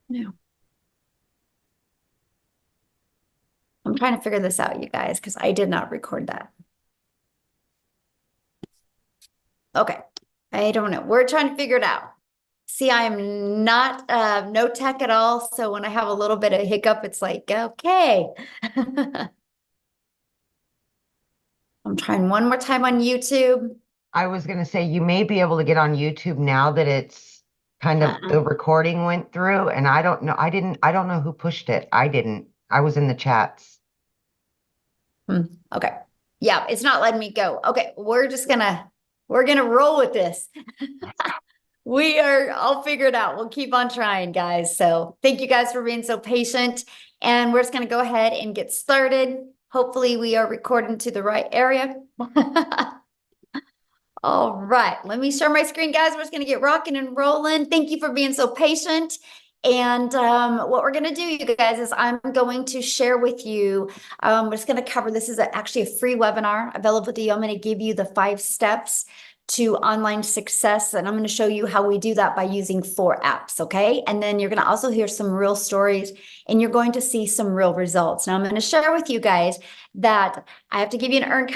No, I'm trying to figure this out, you guys, because I did not record that. Okay. I don't know. We're trying to figure it out. See, I am not no tech at all. So when I have a little bit of hiccup, it's like, okay. I'm trying one more time on YouTube. I was going to say you may be able to get on YouTube now that it's kind of Uh-uh. the recording went through, and I don't know. I don't know who pushed it. I didn't. I was in the chats. Hmm. Okay. Yeah, it's not letting me go. Okay, we're gonna roll with this. I'll figure it out. We'll keep on trying, guys. So thank you guys for being so patient. And we're just gonna go ahead and get started. Hopefully we are recording to the right area. All right, let me share my screen, guys. We're just gonna get rocking and rolling. Thank you for being so patient. And what we're gonna do, you guys, is I'm going to share with you. We're just gonna cover this is actually a free webinar available to you. I'm gonna give you the 5 steps to online success, and I'm gonna show you how we do that by using 4 apps, okay? And then you're gonna also hear some real stories, and you're going to see some real results. Now I'm gonna share with you guys that I have to give you an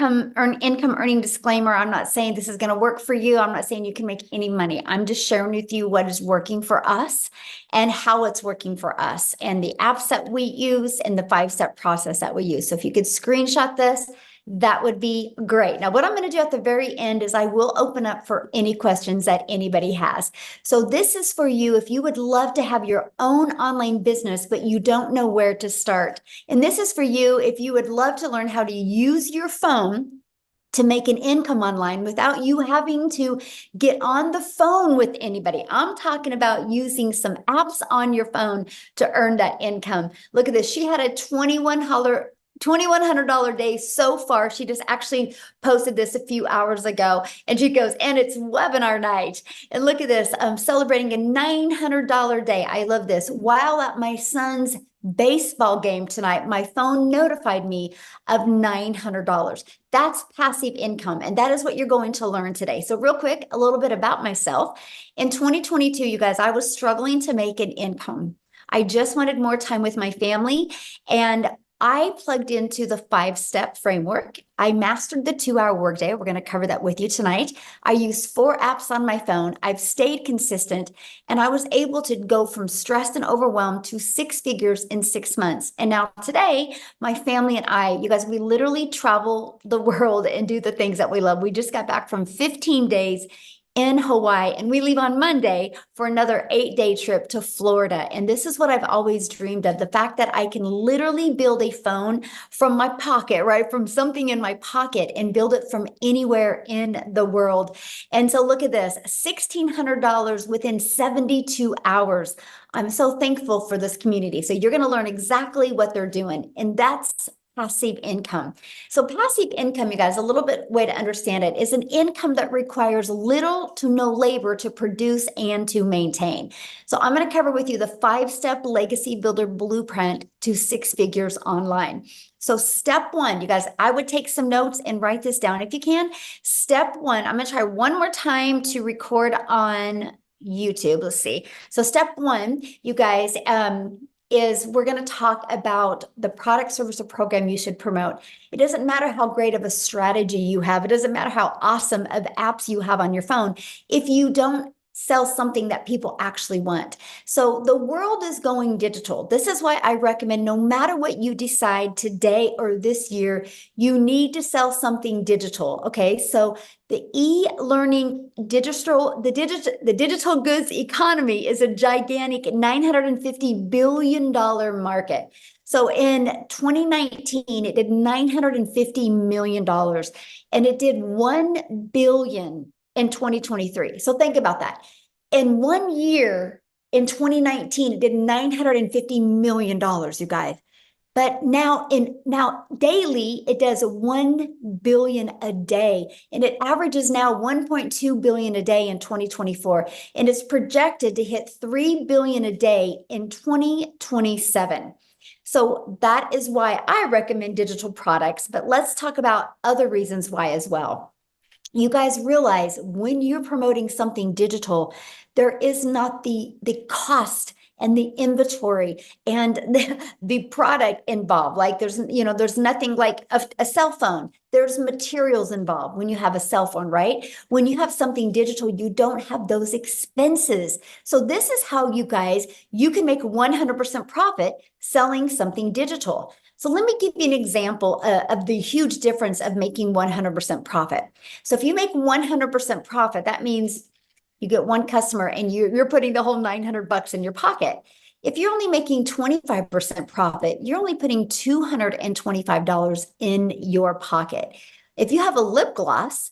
income earning disclaimer. I'm not saying this is going to work for you. I'm not saying you can make any money. I'm just sharing with you what is working for us and how it's working for us and the apps that we use and the 5-step process that we use. So if you could screenshot this, that would be great. Now, what I'm going to do at the very end is I will open up for any questions that anybody has. So this is for you if you would love to have your own online business, but you don't know where to start. And this is for you if you would love to learn how to use your phone to make an income online without you having to get on the phone with anybody. I'm talking about using some apps on your phone to earn that income. Look at this. She had a $2,100 day so far. She just actually posted this a few hours ago and she goes, and it's webinar night. And look at this. I'm celebrating a $900 day. I love this. While at my son's baseball game tonight, my phone notified me of $900. That's passive income. And that is what you're going to learn today. So, real quick, a little bit about myself. In 2022, you guys, I was struggling to make an income. I just wanted more time with my family. And I plugged into the 5-step framework. I mastered the 2-hour workday. We're going to cover that with you tonight. I used 4 apps on my phone. I've stayed consistent and I was able to go from stressed and overwhelmed to 6 figures in 6 months. And now today, my family and I, you guys, we literally travel the world and do the things that we love. We just got back from 15 days in Hawaii, and we leave on Monday for another 8-day trip to Florida. And this is what I've always dreamed of, the fact that I can literally build a phone from my pocket, right? From something in my pocket and build it from anywhere in the world. And so look at this, $1,600 within 72 hours. I'm so thankful for this community. So you're going to learn exactly what they're doing. And that's passive income. So passive income, you guys, a little bit way to understand it is an income that requires little to no labor to produce and to maintain. So I'm going to cover with you the 5-step legacy builder blueprint to 6 figures online. So step 1, you guys, I would take some notes and write this down if you can. Step 1, I'm going to try one more time to record on YouTube. Let's see. So step 1, you guys, is we're going to talk about the product, service, or program you should promote. It doesn't matter how great of a strategy you have. It doesn't matter how awesome of apps you have on your phone. If you don't sell something that people actually want. So the world is going digital. This is why I recommend no matter what you decide today or this year, you need to sell something digital. Okay. So the e-learning the digital goods economy is a gigantic $950 billion market. So in 2019, it did $950 million and it did 1 billion in 2023. So think about that. In 1 year, in 2019, it did $950 million, you guys. But now daily it does 1 billion a day, and it averages now 1.2 billion a day in 2024, and it's projected to hit 3 billion a day in 2027. So that is why I recommend digital products, but let's talk about other reasons why as well. You guys realize when you're promoting something digital, there is not the cost and the inventory and the product involved. Like there's nothing like a cell phone. There's materials involved when you have a cell phone, right? When you have something digital, you don't have those expenses. So this is how you can make 100% profit selling something digital. So let me give you an example of the huge difference of making 100% profit. So if you make 100% profit, that means you get one customer and you're putting the whole $900 in your pocket. If you're only making 25% profit, you're only putting $225 in your pocket. If you have a lip gloss,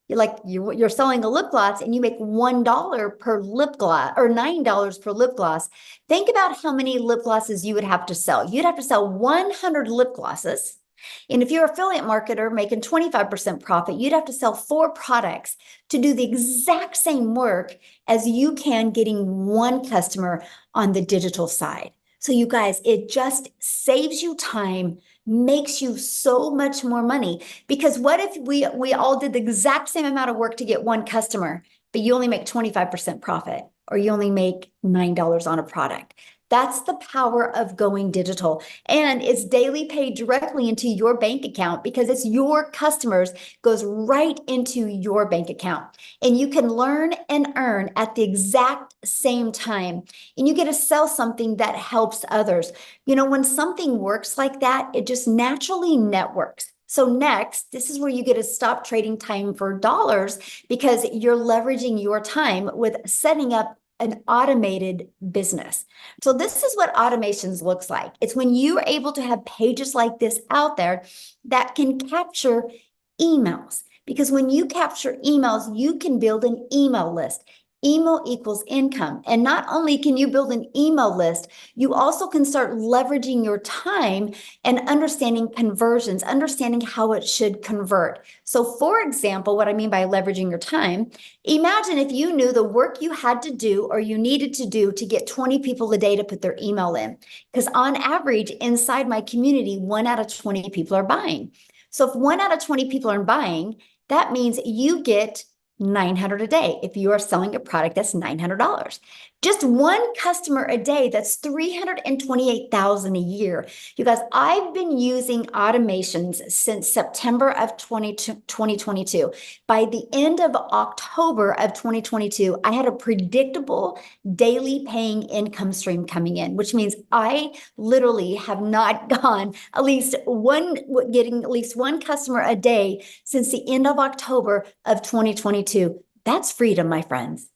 you're selling a lip gloss and you make $1 per lip gloss or $9 per lip gloss. Think about how many lip glosses you would have to sell. You'd have to sell 100 lip glosses. And if you're an affiliate marketer making 25% profit, you'd have to sell 4 products to do the exact same work as you can getting one customer on the digital side. So you guys, it just saves you time, makes you so much more money. Because what if we all did the exact same amount of work to get one customer, but you only make 25% profit, or you only make $9 on a product? That's the power of going digital. And it's daily paid directly into your bank account because it's your customers, goes right into your bank account. And you can learn and earn at the exact same time. And you get to sell something that helps others. When something works like that, it just naturally networks. So next, this is where you get to stop trading time for dollars because you're leveraging your time with setting up an automated business. So this is what automations looks like. It's when you're able to have pages like this out there that can capture emails. Because when you capture emails, you can build an email list. Email equals income. And not only can you build an email list, you also can start leveraging your time and understanding conversions, understanding how it should convert. So for example, what I mean by leveraging your time, imagine if you knew the work you had to do or you needed to do to get 20 people a day to put their email in. Because on average, inside my community, 1 out of 20 people are buying. So if 1 out of 20 people are buying, that means you get $900 a day. If you are selling a product, that's $900. Just one customer a day, that's $328,000 a year. You guys, I've been using automations since September of 2022. By the end of October of 2022, I had a predictable daily paying income stream coming in, which means I literally have not gone getting at least one customer a day since the end of October of 2022. That's freedom, my friends.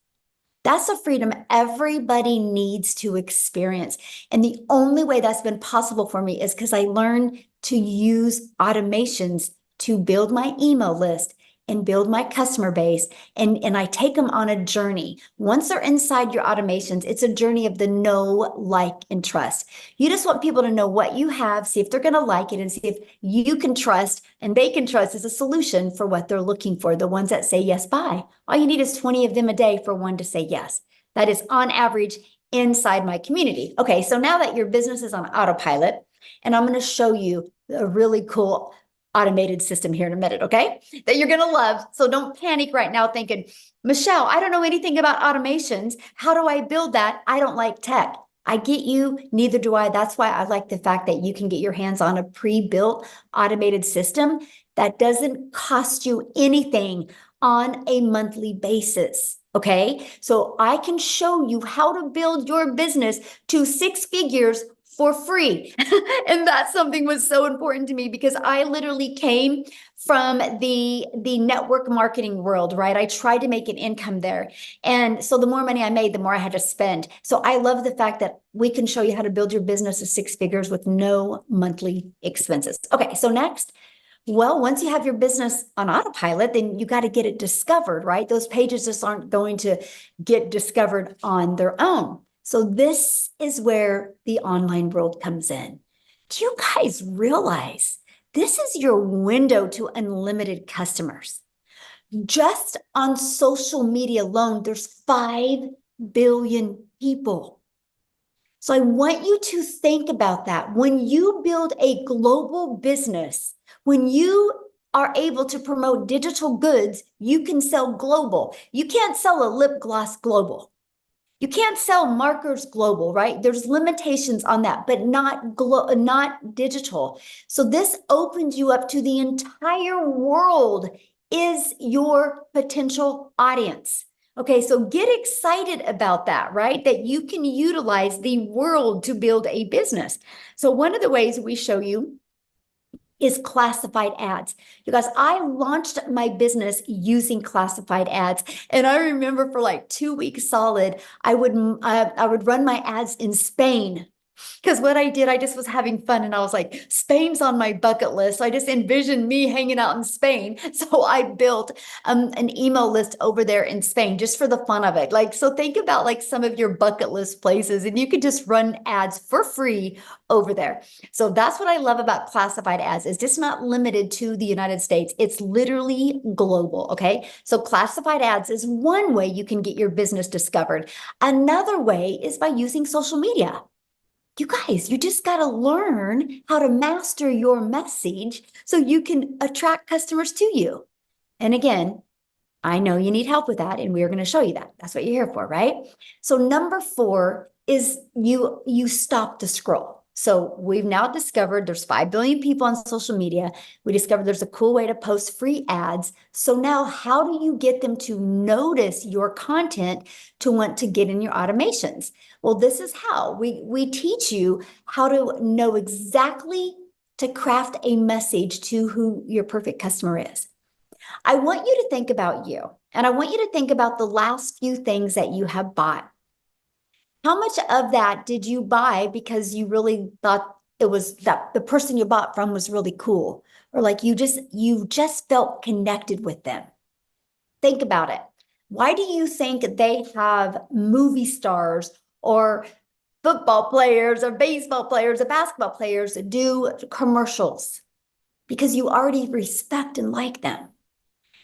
That's a freedom everybody needs to experience. And the only way that's been possible for me is because I learned to use automations to build my email list and build my customer base. And I take them on a journey. Once they're inside your automations, it's a journey of the know, like, and trust. You just want people to know what you have, see if they're going to like it, and see if you can trust and they can trust as a solution for what they're looking for. The ones that say yes, buy. All you need is 20 of them a day for one to say yes. That is on average inside my community. Okay, so now that your business is on autopilot, and I'm going to show you a really cool automated system here in a minute, okay? That you're going to love. So don't panic right now thinking, Michelle, I don't know anything about automations. How do I build that? I don't like tech. I get you, neither do I. That's why I like the fact that you can get your hands on a pre-built automated system that doesn't cost you anything on a monthly basis. Okay, so I can show you how to build your business to 6 figures for free. And that's something was so important to me because I literally came from the network marketing world, right? I tried to make an income there. And so the more money I made, the more I had to spend. So I love the fact that we can show you how to build your business to 6 figures with no monthly expenses. Okay, so next, well, once you have your business on autopilot, then you got to get it discovered, right? Those pages just aren't going to get discovered on their own. So this is where the online world comes in. Do you guys realize this is your window to unlimited customers? Just on social media alone, there's 5 billion people. So I want you to think about that. When you build a global business, when you are able to promote digital goods, you can sell global. You can't sell a lip gloss global. You can't sell markers global, right? There's limitations on that, but not digital. So this opens you up to the entire world is your potential audience. Okay, so get excited about that, right? That you can utilize the world to build a business. So one of the ways we show you is classified ads. You guys, I launched my business using classified ads. And I remember for like 2 weeks solid, I would run my ads in Spain. Because what I did, I just was having fun and I was like, Spain's on my bucket list. So I just envisioned me hanging out in Spain. So I built an email list over there in Spain just for the fun of it. Like, so think about like some of your bucket list places and you could just run ads for free over there. So that's what I love about classified ads is just not limited to the United States. It's literally global. Okay. So classified ads is one way you can get your business discovered. Another way is by using social media. You guys, you just got to learn how to master your message so you can attract customers to you. And again, I know you need help with that, and we're going to show you that. That's what you're here for, right? So number 4 is you stop the scroll. So we've now discovered there's 5 billion people on social media. We discovered there's a cool way to post free ads. So now how do you get them to notice your content to want to get in your automations? Well, this is how we teach you how to know exactly to craft a message to who your perfect customer is. I want you to think about you, and I want you to think about the last few things that you have bought. How much of that did you buy because you really thought it was that the person you bought from was really cool, or like you just felt connected with them? Think about it. Why do you think they have movie stars or football players or baseball players or basketball players do commercials? Because you already respect and like them.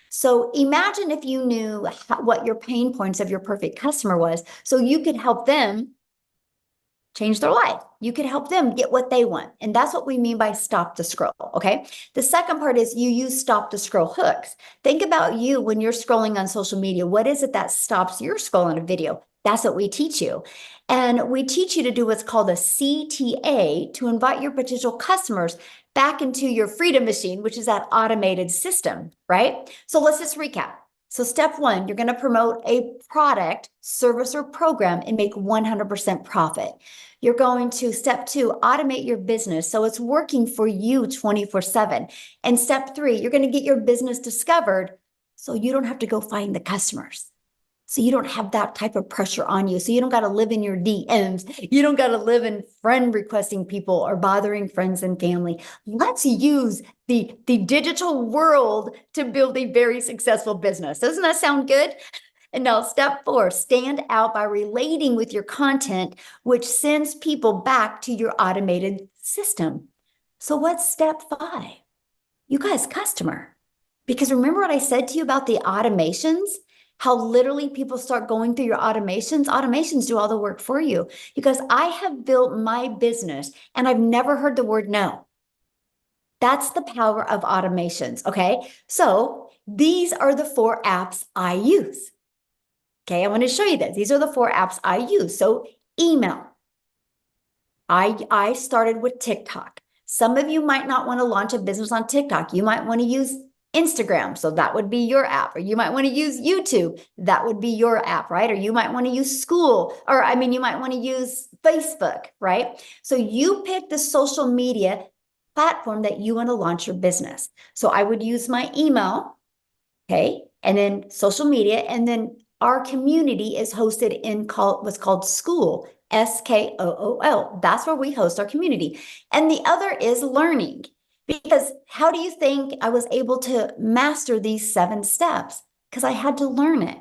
So imagine if you knew what your pain points of your perfect customer was, so you could help them change their life. You could help them get what they want. And that's what we mean by stop the scroll. Okay. The second part is you use stop the scroll hooks. Think about you when you're scrolling on social media. What is it that stops your scroll on a video? That's what we teach you. And we teach you to do what's called a CTA to invite your potential customers back into your freedom machine, which is that automated system, right? So let's just recap. So step 1, you're going to promote a product, service, or program and make 100% profit. You're going to, step 2, automate your business so it's working for you 24/7. And step 3, you're going to get your business discovered so you don't have to go find the customers. So you don't have that type of pressure on you. So you don't got to live in your DMs. You don't got to live in friend requesting people or bothering friends and family. Let's use the digital world to build a very successful business. Doesn't that sound good? And now step 4, stand out by relating with your content, which sends people back to your automated system. So what's step 5? You guys, customer. Because remember what I said to you about the automations? How literally people start going through your automations. Automations do all the work for you. Because I have built my business and I've never heard the word no. That's the power of automations. Okay. So these are the 4 apps I use. Okay. I want to show you this. These are the 4 apps I use. So email. I started with TikTok. Some of you might not want to launch a business on TikTok. You might want to use Instagram. So that would be your app. Or you might want to use YouTube. That would be your app, right? Or you might want to use you might want to use Facebook, right? So you pick the social media platform that you want to launch your business. So I would use my email, okay? And then social media. And then our community is hosted in what's called School, SKOOL. That's where we host our community. And the other is learning. Because how do you think I was able to master these 7 steps? Because I had to learn it.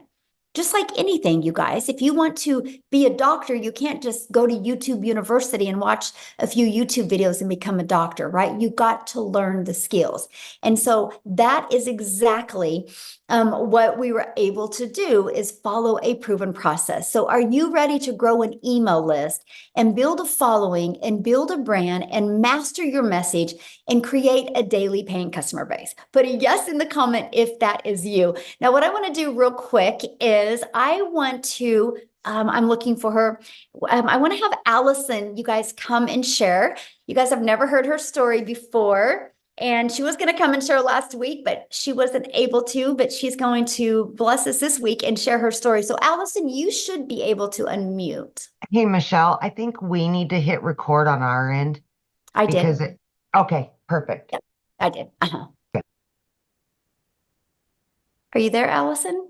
Just like anything, you guys, if you want to be a doctor, you can't just go to YouTube University and watch a few YouTube videos and become a doctor, right? You got to learn the skills. And so that is exactly what we were able to do is follow a proven process. So are you ready to grow an email list and build a following and build a brand and master your message and create a daily paying customer base? Put a yes in the comment if that is you. Now, what I want to do real quick is I want to I'm looking for her. I want to have Allison, you guys come and share. You guys have never heard her story before. And she was going to come and share last week, but she wasn't able to. But she's going to bless us this week and share her story. So, Allison, you should be able to unmute. Hey, Michelle, I think we need to hit record on our end I because did. okay, perfect. Yep, I did. Good. Are you there, Allison?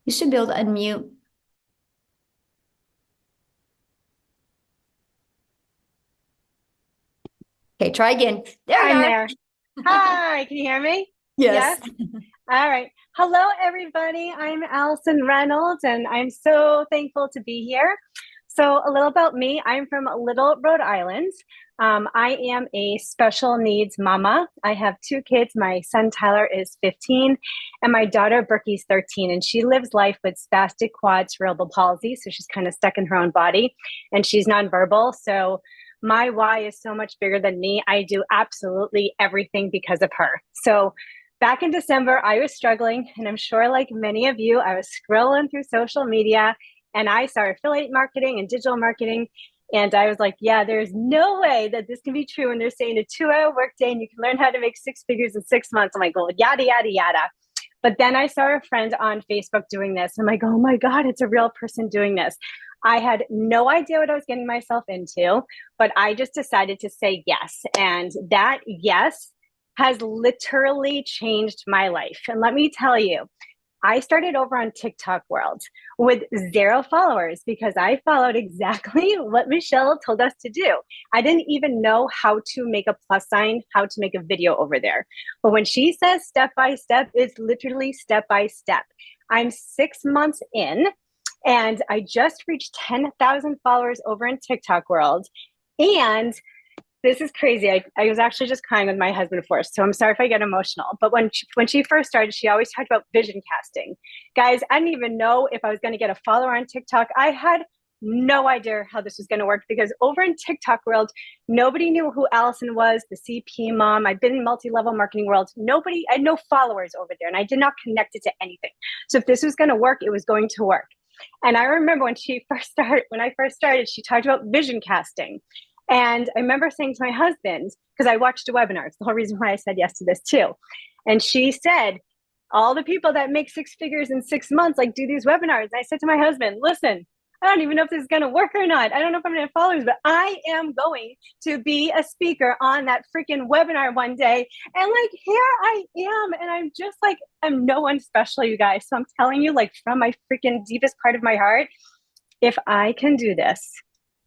You should be able to unmute. Okay, try again. There you I'm are. there. Hi, can you hear me? Yes. All right. Hello, everybody. I'm Allison Reynolds, and I'm so thankful to be here. So, a little about me. I'm from Little, Rhode Island. I am a special needs mama. I have two kids. My son Tyler is 15, and my daughter Berkey's 13. And she lives life with spastic quad cerebral palsy. So she's kind of stuck in her own body, and she's nonverbal. So my why is so much bigger than me. I do absolutely everything because of her. So back in December, I was struggling, and I'm sure like many of you, I was scrolling through social media and I saw affiliate marketing and digital marketing. And I was like, yeah, there's no way that this can be true. And they're saying a 2-hour workday and you can learn how to make six figures in 6 months. I'm like, well, yada, yada, yada. But then I saw a friend on Facebook doing this. I'm like, oh my God, it's a real person doing this. I had no idea what I was getting myself into, but I just decided to say yes. And that yes has literally changed my life. And let me tell you, I started over on TikTok world with 0 followers because I followed exactly what Michelle told us to do. I didn't even know how to make a plus sign, how to make a video over there. But when she says step by step, it's literally step by step. I'm 6 months in and I just reached 10,000 followers over in TikTok world. And this is crazy. I was actually just crying with my husband first, so I'm sorry if I get emotional. But when she first started, she always talked about vision casting. Guys, I didn't even know if I was going to get a follower on TikTok. I had no idea how this was going to work because over in TikTok world, nobody knew who Allison was, the CP mom. I've been in multi-level marketing world. Nobody, I had no followers over there, and I did not connect it to anything. So if this was going to work, it was going to work. And I remember when I first started, she talked about vision casting. And I remember saying to my husband, because I watched a webinar, it's the whole reason why I said yes to this too. And she said, all the people that make 6 figures in 6 months, like do these webinars. And I said to my husband, listen, I don't even know if this is going to work or not. I don't know if I'm going to have followers, but I am going to be a speaker on that freaking webinar one day. And like, here I am. And I'm just like, I'm no one special, you guys. So I'm telling you, like, from my freaking deepest part of my heart, if I can do this,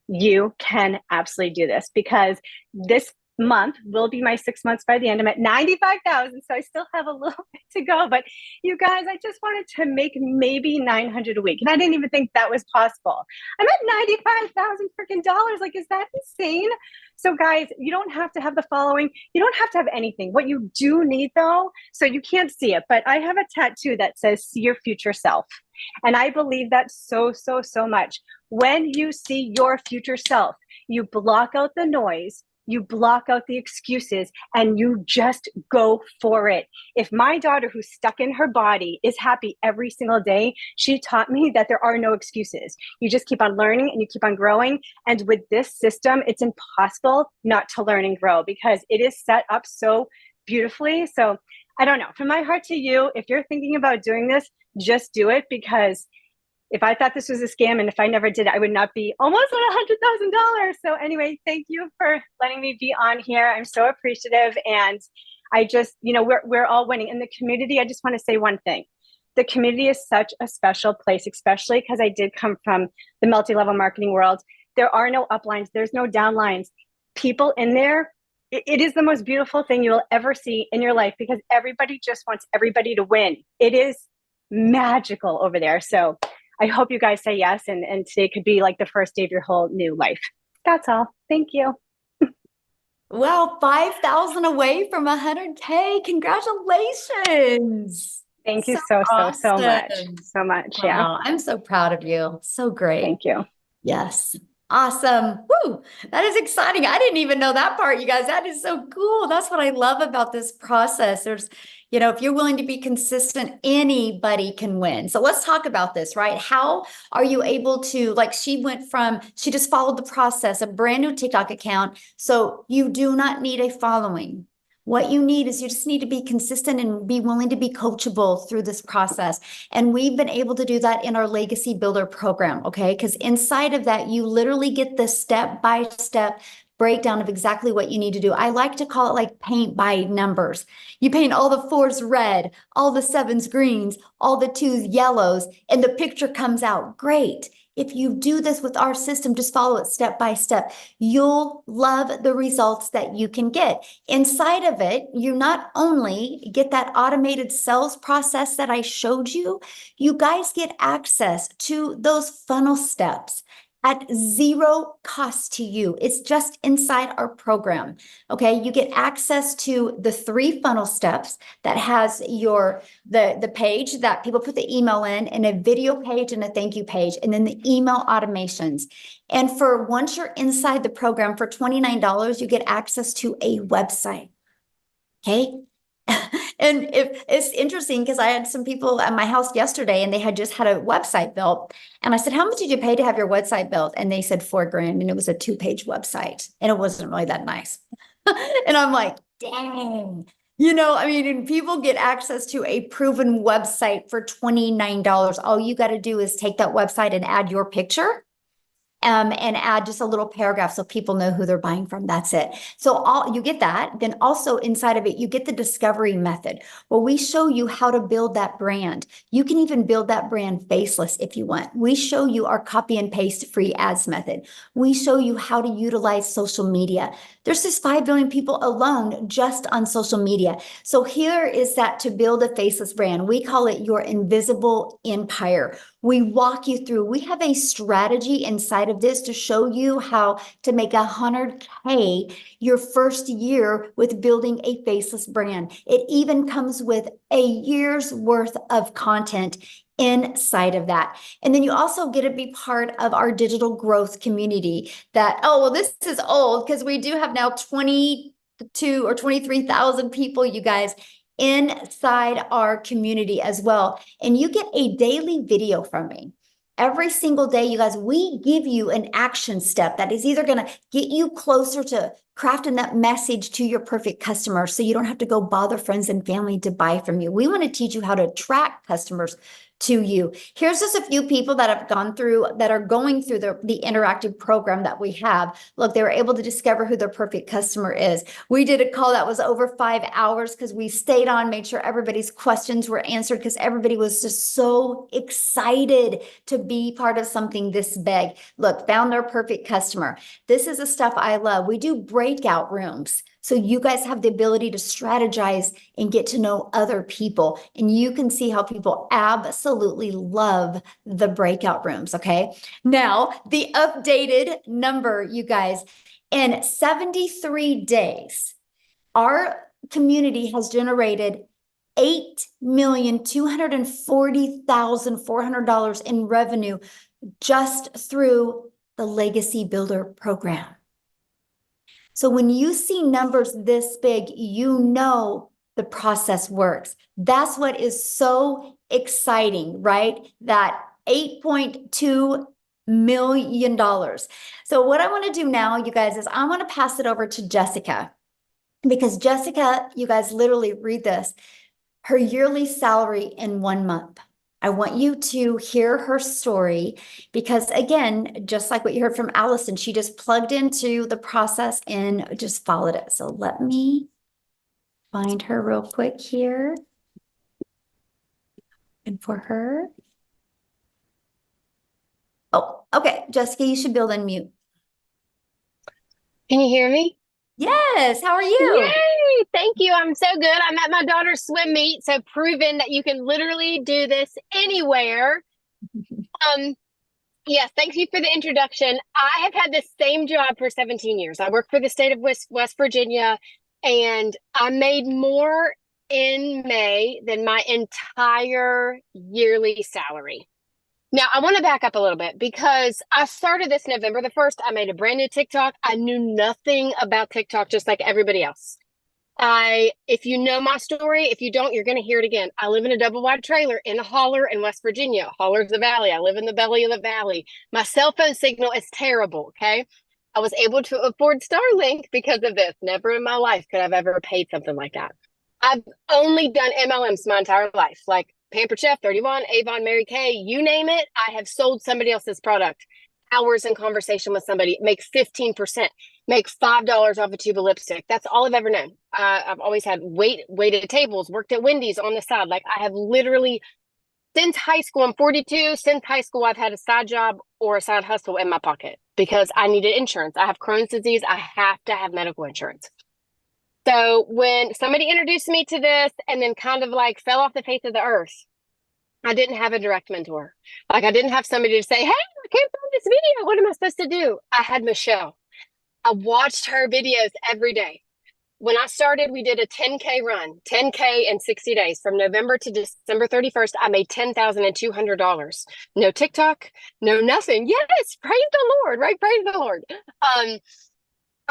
you can absolutely do this because this month will be my 6 months by the end. I'm at 95,000, so I still have a little bit to go. But you guys, I just wanted to make maybe 900 a week, and I didn't even think that was possible. I'm at 95,000 freaking dollars. Like, is that insane? So, guys, you don't have to have the following. You don't have to have anything. What you do need, though, so you can't see it, but I have a tattoo that says "See your future self." And I believe that so, so, so much. When you see your future self, you block out the noise, you block out the excuses, and you just go for it. If my daughter, who's stuck in her body, is happy every single day, she taught me that there are no excuses. You just keep on learning and you keep on growing. And with this system, it's impossible not to learn and grow because it is set up so beautifully. So I don't know, from my heart to you, if you're thinking about doing this, just do it because if I thought this was a scam and if I never did it, I would not be almost at $100,000. So anyway, thank you for letting me be on here. I'm so appreciative. And I just, we're all winning. In the community, I just want to say one thing. The community is such a special place, especially because I did come from the multi-level marketing world. There are no uplines. There's no downlines. People in there, it is the most beautiful thing you will ever see in your life because everybody just wants everybody to win. It is magical over there. So I hope you guys say yes. And today could be like the first day of your whole new life. That's all. Thank you. Well, 5,000 away from 100K. Congratulations. Thank you So so much. awesome. So much. Yeah. Wow, I'm so proud of you. So great. Thank you. Yes. Awesome. Woo, that is exciting. I didn't even know that part, you guys. That is so cool. That's what I love about this process. There's, if you're willing to be consistent, anybody can win. So let's talk about this, right? How are you able to, like, she just followed the process, a brand new TikTok account. So you do not need a following. What you need is you just need to be consistent and be willing to be coachable through this process. And we've been able to do that in our Legacy Builder program, okay? Because inside of that, you literally get the step-by-step breakdown of exactly what you need to do. I like to call it like paint by numbers. You paint all the fours red, all the sevens greens, all the twos yellows, and the picture comes out great. If you do this with our system, just follow it step by step. You'll love the results that you can get. Inside of it, you not only get that automated sales process that I showed you, you guys get access to those funnel steps at zero cost to you. It's just inside our program. Okay, you get access to the 3 funnel steps that has the page that people put the email in, and a video page and a thank you page, and then the email automations. And for once you're inside the program for $29, you get access to a website. Okay. And if it's interesting because I had some people at my house yesterday and they had just had a website built. And I said, how much did you pay to have your website built? And they said $4,000, and it was a 2-page website and it wasn't really that nice. And I'm like, dang, and people get access to a proven website for $29. All you got to do is take that website and add your picture. And add just a little paragraph so people know who they're buying from. That's it. So you get that. Then also inside of it, you get the discovery method where we show you how to build that brand. You can even build that brand faceless if you want. We show you our copy and paste free ads method. We show you how to utilize social media. There's just 5 billion people alone just on social media. So here is that to build a faceless brand. We call it your invisible empire. We walk you through. We have a strategy inside of this to show you how to make 100K your first year with building a faceless brand. It even comes with a year's worth of content inside of that. And then you also get to be part of our digital growth community this is old because we do have now 22 or 23,000 people, you guys, inside our community as well. And you get a daily video from me. Every single day, you guys, we give you an action step that is either going to get you closer to crafting that message to your perfect customer so you don't have to go bother friends and family to buy from you. We want to teach you how to attract customers to you. Here's just a few people that are going through the interactive program that we have. Look, they were able to discover who their perfect customer is. We did a call that was over 5 hours because we stayed on, made sure everybody's questions were answered because everybody was just so excited to be part of something this big. Look, found their perfect customer. This is the stuff I love. We do breakout rooms. So you guys have the ability to strategize and get to know other people. And you can see how people absolutely love the breakout rooms, okay? Now, the updated number, you guys, in 73 days, our community has generated $8,240,400 in revenue just through the Legacy Builder program. So when you see numbers this big, you know the process works. That's what is so exciting, right? That $8.2 million. So what I want to do now, you guys, is I want to pass it over to Jessica. Because Jessica, you guys literally read this, her yearly salary in 1 month. I want you to hear her story because, again, just like what you heard from Allison, she just plugged into the process and just followed it. So let me find her real quick here. And for her. Oh, okay. Jessica, you should build unmute. Can you hear me? Yes. How are you? Yay! Thank you. I'm so good. I'm at my daughter's swim meet, so proving that you can literally do this anywhere. Yes, thank you for the introduction. I have had the same job for 17 years. I work for the state of West Virginia, and I made more in May than my entire yearly salary. Now, I want to back up a little bit because I started this November the 1st. I made a brand new TikTok. I knew nothing about TikTok, just like everybody else. If you know my story, if you don't, you're going to hear it again. I live in a double wide trailer in a holler in West Virginia. Holler's the valley. I live in the belly of the valley. My cell phone signal is terrible. Okay. I was able to afford Starlink because of this. Never in my life could I've ever paid something like that. I've only done MLMs my entire life, like Pampered Chef, 31, Avon, Mary Kay, you name it. I have sold somebody else's product. Hours in conversation with somebody, make 15%, make $5 off a tube of lipstick. That's all I've ever known. I've always had waited tables, worked at Wendy's on the side. Like I have literally, since high school, I'm 42. Since high school, I've had a side job or a side hustle in my pocket because I needed insurance. I have Crohn's disease. I have to have medical insurance. So when somebody introduced me to this and then kind of like fell off the face of the earth, I didn't have a direct mentor. Like I didn't have somebody to say, hey, I came from this video. What am I supposed to do? I had Michelle. I watched her videos every day. When I started, we did a 10K run, 10K in 60 days. From November to December 31st, I made $10,200. No TikTok, no nothing. Yes, praise the Lord, right? Praise the Lord.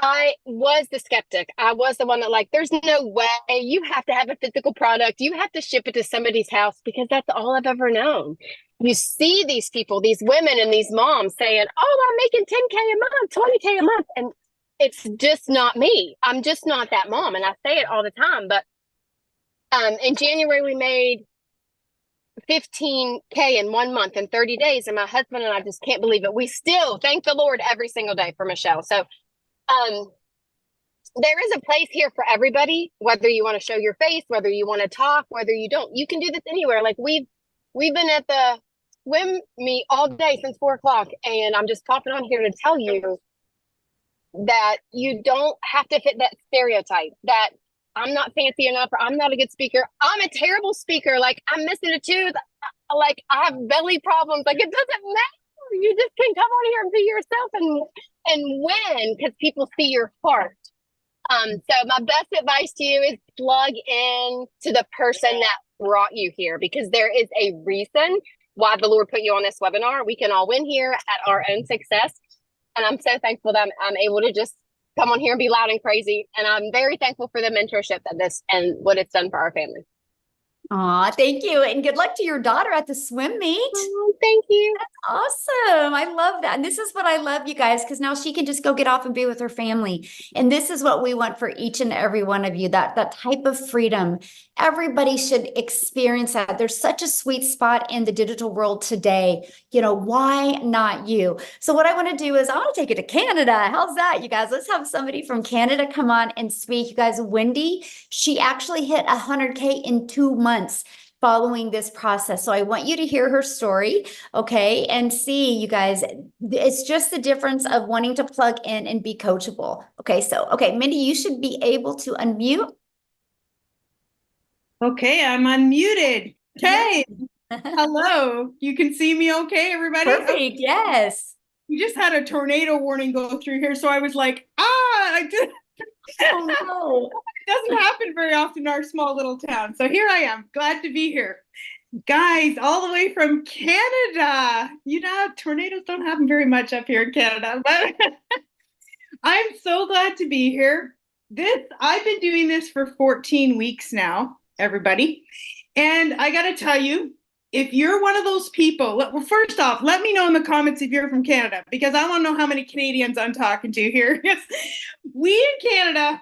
I was the skeptic. I was the one that like, there's no way you have to have a physical product. You have to ship it to somebody's house because that's all I've ever known. You see these people, these women and these moms saying, oh, I'm making 10K a month, 20K a month. And it's just not me. I'm just not that mom. And I say it all the time. But in January, we made 15K in 1 month in 30 days. And my husband and I just can't believe it. We still thank the Lord every single day for Michelle. So there is a place here for everybody, whether you want to show your face, whether you want to talk, whether you don't. You can do this anywhere. Like we've been at the swim meet all day since 4 o'clock, and I'm just popping on here to tell you that you don't have to fit that stereotype that I'm not fancy enough or I'm not a good speaker. I'm a terrible speaker. Like I'm missing a tooth. Like I have belly problems. Like it doesn't matter. You just can come on here and be yourself and win because people see your heart. So my best advice to you is plug in to the person that brought you here because there is a reason why the Lord put you on this webinar. We can all win here at our own success. And I'm so thankful that I'm able to just come on here and be loud and crazy. And I'm very thankful for the mentorship that this and what it's done for our family. Aw, thank you. And good luck to your daughter at the swim meet. Oh, thank you. That's awesome. I love that. And this is what I love, you guys, because now she can just go get off and be with her family. And this is what we want for each and every one of you, that type of freedom. Everybody should experience that. There's such a sweet spot in the digital world today. You know, why not you? So what I want to do is I want to take it to Canada. How's that, you guys? Let's have somebody from Canada come on and speak. You guys, Wendy, she actually hit 100K in 2 months following this process. So I want you to hear her story, okay, and see, you guys, it's just the difference of wanting to plug in and be coachable. Okay, so, okay, Mindy, you should be able to unmute. Okay, I'm unmuted. Okay, hello. You can see me okay, everybody? Perfect, yes. We just had a tornado warning go through here, so I was like, I did. Oh, no. It doesn't happen very often in our small little town. So here I am, glad to be here. Guys, all the way from Canada. You know, tornadoes don't happen very much up here in Canada, but I'm so glad to be here. I've been doing this for 14 weeks now, everybody. And I got to tell you, if you're one of those people, well, first off, let me know in the comments if you're from Canada, because I want to know how many Canadians I'm talking to here. We in Canada,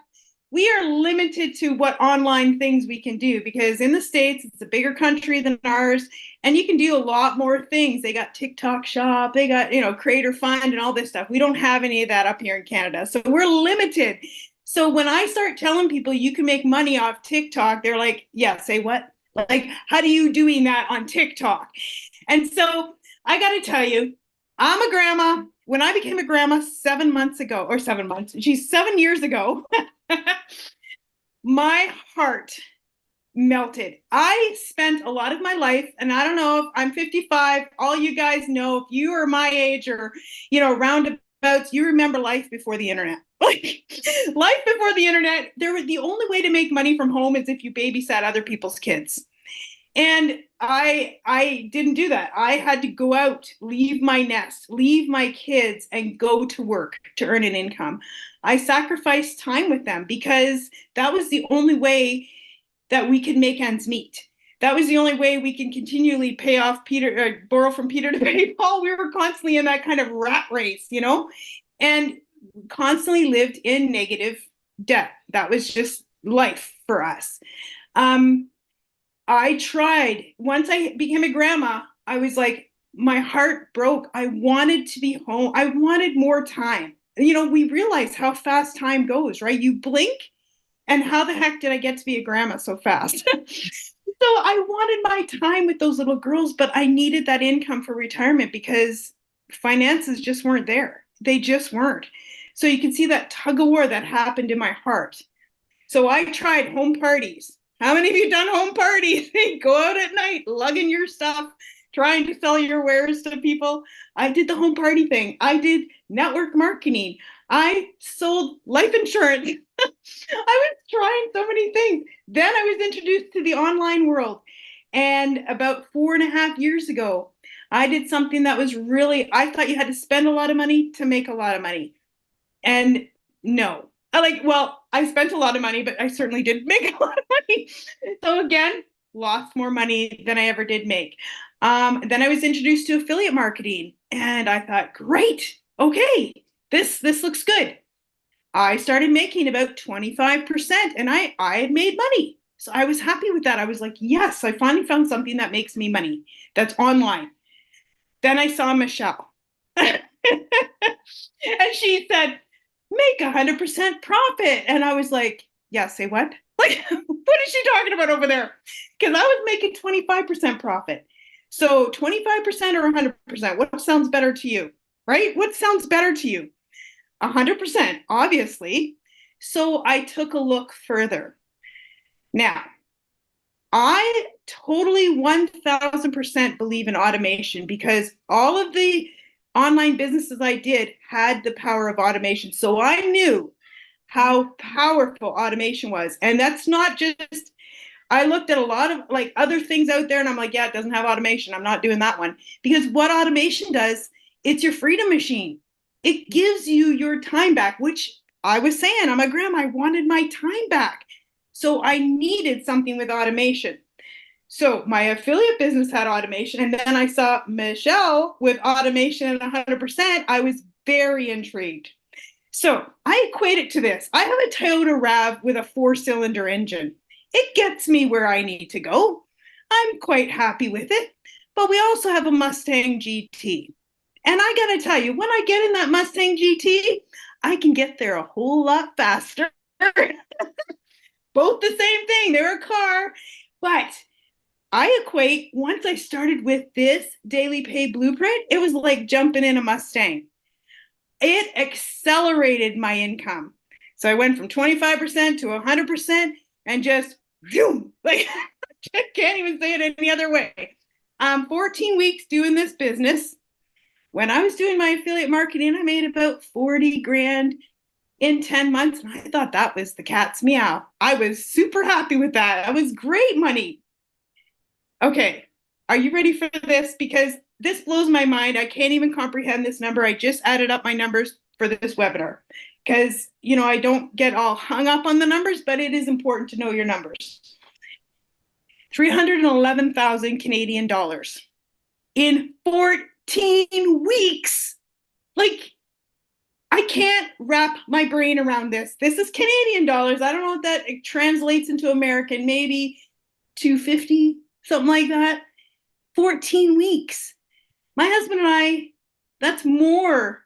we are limited to what online things we can do, because in the States, it's a bigger country than ours, and you can do a lot more things. They got TikTok Shop, they got, Creator Fund and all this stuff. We don't have any of that up here in Canada. So we're limited. So when I start telling people you can make money off TikTok, they're like, yeah, say what? Like, how do you doing that on TikTok? And so I got to tell you, I'm a grandma. When I became a grandma 7 months ago, or 7 months, 7 years ago, my heart melted. I spent a lot of my life, and I don't know if I'm 55, all you guys know, if you are my age or, roundabouts, you remember life before the internet. Like life before the internet, the only way to make money from home is if you babysat other people's kids. And I didn't do that. I had to go out, leave my nest, leave my kids, and go to work to earn an income. I sacrificed time with them because that was the only way that we could make ends meet. That was the only way we can continually pay off Peter, borrow from Peter to pay Paul. We were constantly in that kind of rat race, you know, and constantly lived in negative debt. That was just life for us. I tried. Once I became a grandma, I was like, my heart broke. I wanted to be home. I wanted more time. You know, we realize how fast time goes, right? You blink, and how the heck did I get to be a grandma so fast? So I wanted my time with those little girls, but I needed that income for retirement because finances just weren't there. They just weren't. So you can see that tug of war that happened in my heart. So I tried home parties. How many of you done home parties? Go out at night, lugging your stuff, trying to sell your wares to people. I did the home party thing. I did network marketing. I sold life insurance. I was trying so many things. Then I was introduced to the online world. And about 4.5 years ago, I did something that was really, I thought you had to spend a lot of money to make a lot of money. And no, I spent a lot of money, but I certainly did make a lot of money. So again, lost more money than I ever did make. Then I was introduced to affiliate marketing, and I thought, great, okay, this looks good. I started making about 25%, and I had made money. So I was happy with that. I was like, yes, I finally found something that makes me money that's online. Then I saw Michelle. And she said, make 100% profit. And I was like, yeah, say what? Like, what is she talking about over there? Because I was making 25% profit. So 25% or 100%, what sounds better to you, right? What sounds better to you? 100%, obviously. So I took a look further. Now, I totally 1000% believe in automation because all of the online businesses I did had the power of automation. So I knew how powerful automation was. And that's not just, I looked at a lot of like other things out there and I'm like, yeah, it doesn't have automation. I'm not doing that one. Because what automation does, it's your freedom machine. It gives you your time back, which I was saying, I'm a grandma, I wanted my time back. So I needed something with automation. So my affiliate business had automation, and then I saw Michelle with automation at 100%. I was very intrigued. So I equate it to this. I have a Toyota RAV with a 4-cylinder engine. It gets me where I need to go. I'm quite happy with it. But we also have a Mustang GT. And I gotta tell you, when I get in that Mustang GT, I can get there a whole lot faster. Both the same thing. They're a car. But I equate, once I started with this daily pay blueprint, it was like jumping in a Mustang. It accelerated my income. So I went from 25% to 100% and just, boom, like, I can't even say it any other way. 14 weeks doing this business. When I was doing my affiliate marketing, I made about 40 grand in 10 months. And I thought that was the cat's meow. I was super happy with that. That was great money. Okay, are you ready for this? Because this blows my mind. I can't even comprehend this number. I just added up my numbers for this webinar because, you know, I don't get all hung up on the numbers, but it is important to know your numbers. 311,000 Canadian dollars in 14 weeks. Like, I can't wrap my brain around this. This is Canadian dollars. I don't know what that translates into American, maybe 250, something like that. 14 weeks. My husband and I, that's more.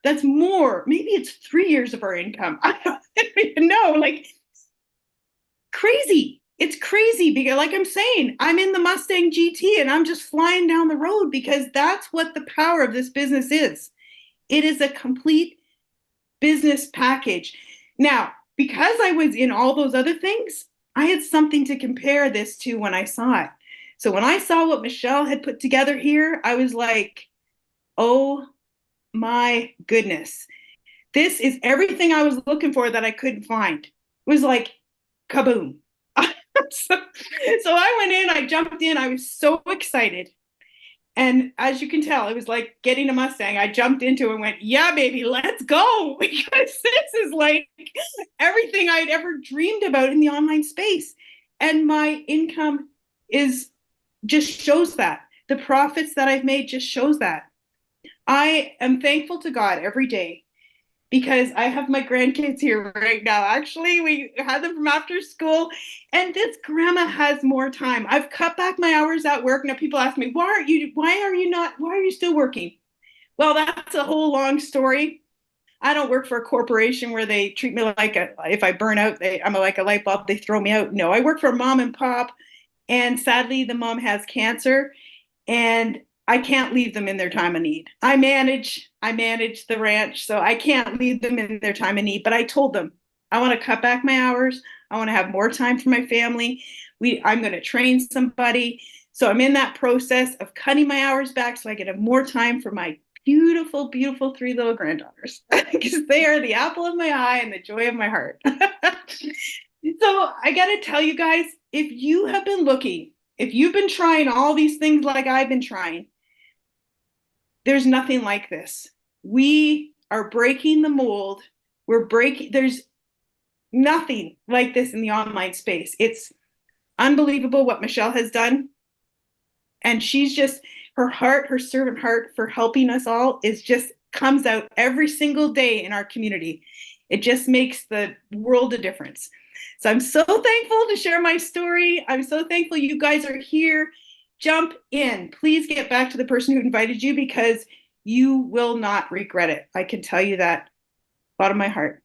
Maybe it's 3 years of our income. I don't even know. Like, crazy. It's crazy because, like I'm saying, I'm in the Mustang GT and I'm just flying down the road because that's what the power of this business is. It is a complete business package. Now, because I was in all those other things, I had something to compare this to when I saw it. So when I saw what Michelle had put together here, I was like, oh my goodness. This is everything I was looking for that I couldn't find. It was like kaboom. so, so I went in, I jumped in, I was so excited. And as you can tell, it was like getting a Mustang. I jumped into it and went, yeah, baby, let's go. Because this is like everything I'd ever dreamed about in the online space. And my income is just shows that. The profits that I've made just shows that. I am thankful to God every day because I have my grandkids here right now. Actually, we had them from after school, and this grandma has more time. I've cut back my hours at work. Now people ask me, why are you still working? Well, that's a whole long story. I don't work for a corporation where they treat me like if I burn out, I'm like a light bulb, they throw me out. No, I work for mom and pop, and sadly, the mom has cancer, and I can't leave them in their time of need. I manage the ranch, so I can't leave them in their time of need. But I told them I want to cut back my hours. I want to have more time for my family. I'm going to train somebody. So I'm in that process of cutting my hours back so I can have more time for my beautiful, beautiful 3 little granddaughters because they are the apple of my eye and the joy of my heart. So I got to tell you guys, if you have been looking, if you've been trying all these things like I've been trying, there's nothing like this. We are breaking the mold. There's nothing like this in the online space. It's unbelievable what Michelle has done. And she's just, her heart, her servant heart for helping us all comes out every single day in our community. It just makes the world a difference. So I'm so thankful to share my story. I'm so thankful you guys are here. Jump in. Please get back to the person who invited you because you will not regret it. I can tell you that. Bottom of my heart.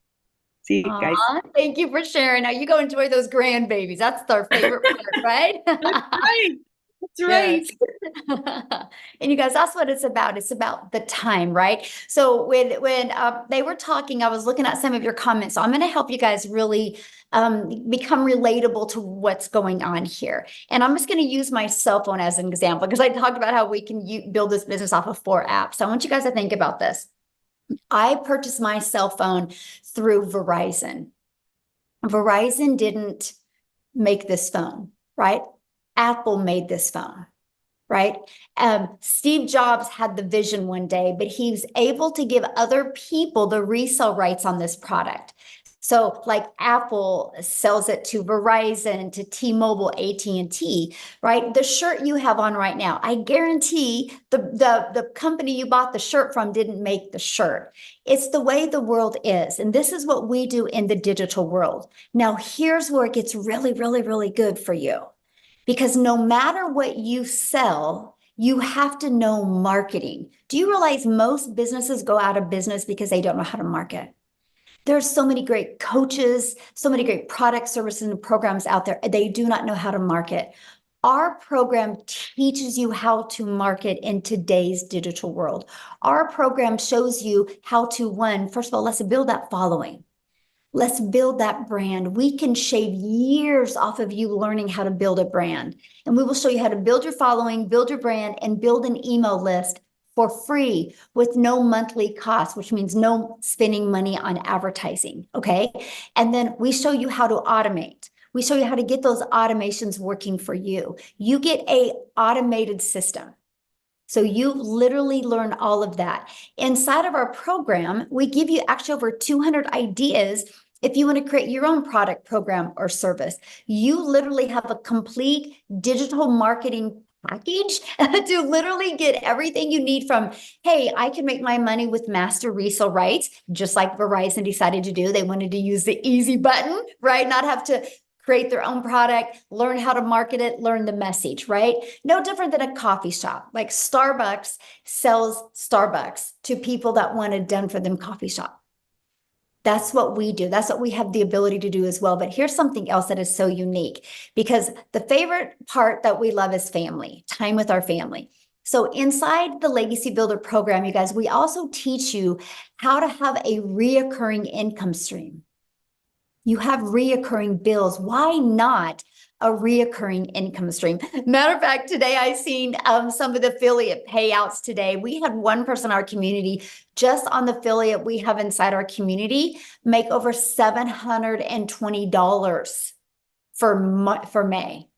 See you guys. Thank you for sharing. Now you go enjoy those grandbabies. That's our favorite part, right? Right. That's right. Yes. And you guys, that's what it's about. It's about the time, right? So when they were talking, I was looking at some of your comments. So I'm going to help you guys really become relatable to what's going on here. And I'm just going to use my cell phone as an example because I talked about how we can build this business off of 4 apps. So I want you guys to think about this. I purchased my cell phone through Verizon. Verizon didn't make this phone, right? Apple made this phone, right? Steve Jobs had the vision one day, but he was able to give other people the resale rights on this product. So like Apple sells it to Verizon, to T-Mobile, AT&T, right? The shirt you have on right now, I guarantee the company you bought the shirt from didn't make the shirt. It's the way the world is. And this is what we do in the digital world. Now, here's where it gets really, really, really good for you. Because no matter what you sell, you have to know marketing. Do you realize most businesses go out of business because they don't know how to market? There's so many great coaches, so many great products, services, and programs out there. They do not know how to market. Our program teaches you how to market in today's digital world. Our program shows you how to, first of all, let's build that following. Let's build that brand. We can shave years off of you learning how to build a brand. And we will show you how to build your following, build your brand, and build an email list for free with no monthly cost, which means no spending money on advertising, okay? And then we show you how to automate. We show you how to get those automations working for you. You get an automated system. So you literally learn all of that. Inside of our program, we give you actually over 200 ideas if you want to create your own product, program, or service. You literally have a complete digital marketing package to literally get everything you need from, hey, I can make my money with master resale rights, just like Verizon decided to do. They wanted to use the easy button, right? Not have to create their own product, learn how to market it, learn the message, right? No different than a coffee shop. Like Starbucks sells Starbucks to people that want a done for them coffee shop. That's what we do. That's what we have the ability to do as well. But here's something else that is so unique because the favorite part that we love is family, time with our family. So inside the Legacy Builder program, you guys, we also teach you how to have a reoccurring income stream. You have reoccurring bills. Why not a reoccurring income stream? Matter of fact, today I seen some of the affiliate payouts today. We had one person in our community, just on the affiliate we have inside our community, make over $720. for May.